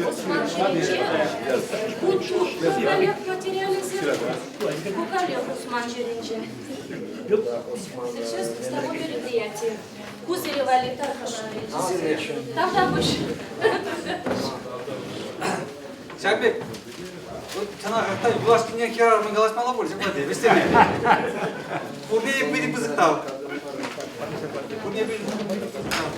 Osman Cerince Kukalyak materyalizm. Kukalyak Osman Cerince. Сейчас с тобой мероприятие. Кузырева Летар Хашевич. Тогда будешь. Şahbek, sana hatta yulaşkınca kirarımın galaşmalı olacak mı diye, beslemeyin. Bu ne bir bızık tavuk. Bu ne bir bızık tavuk.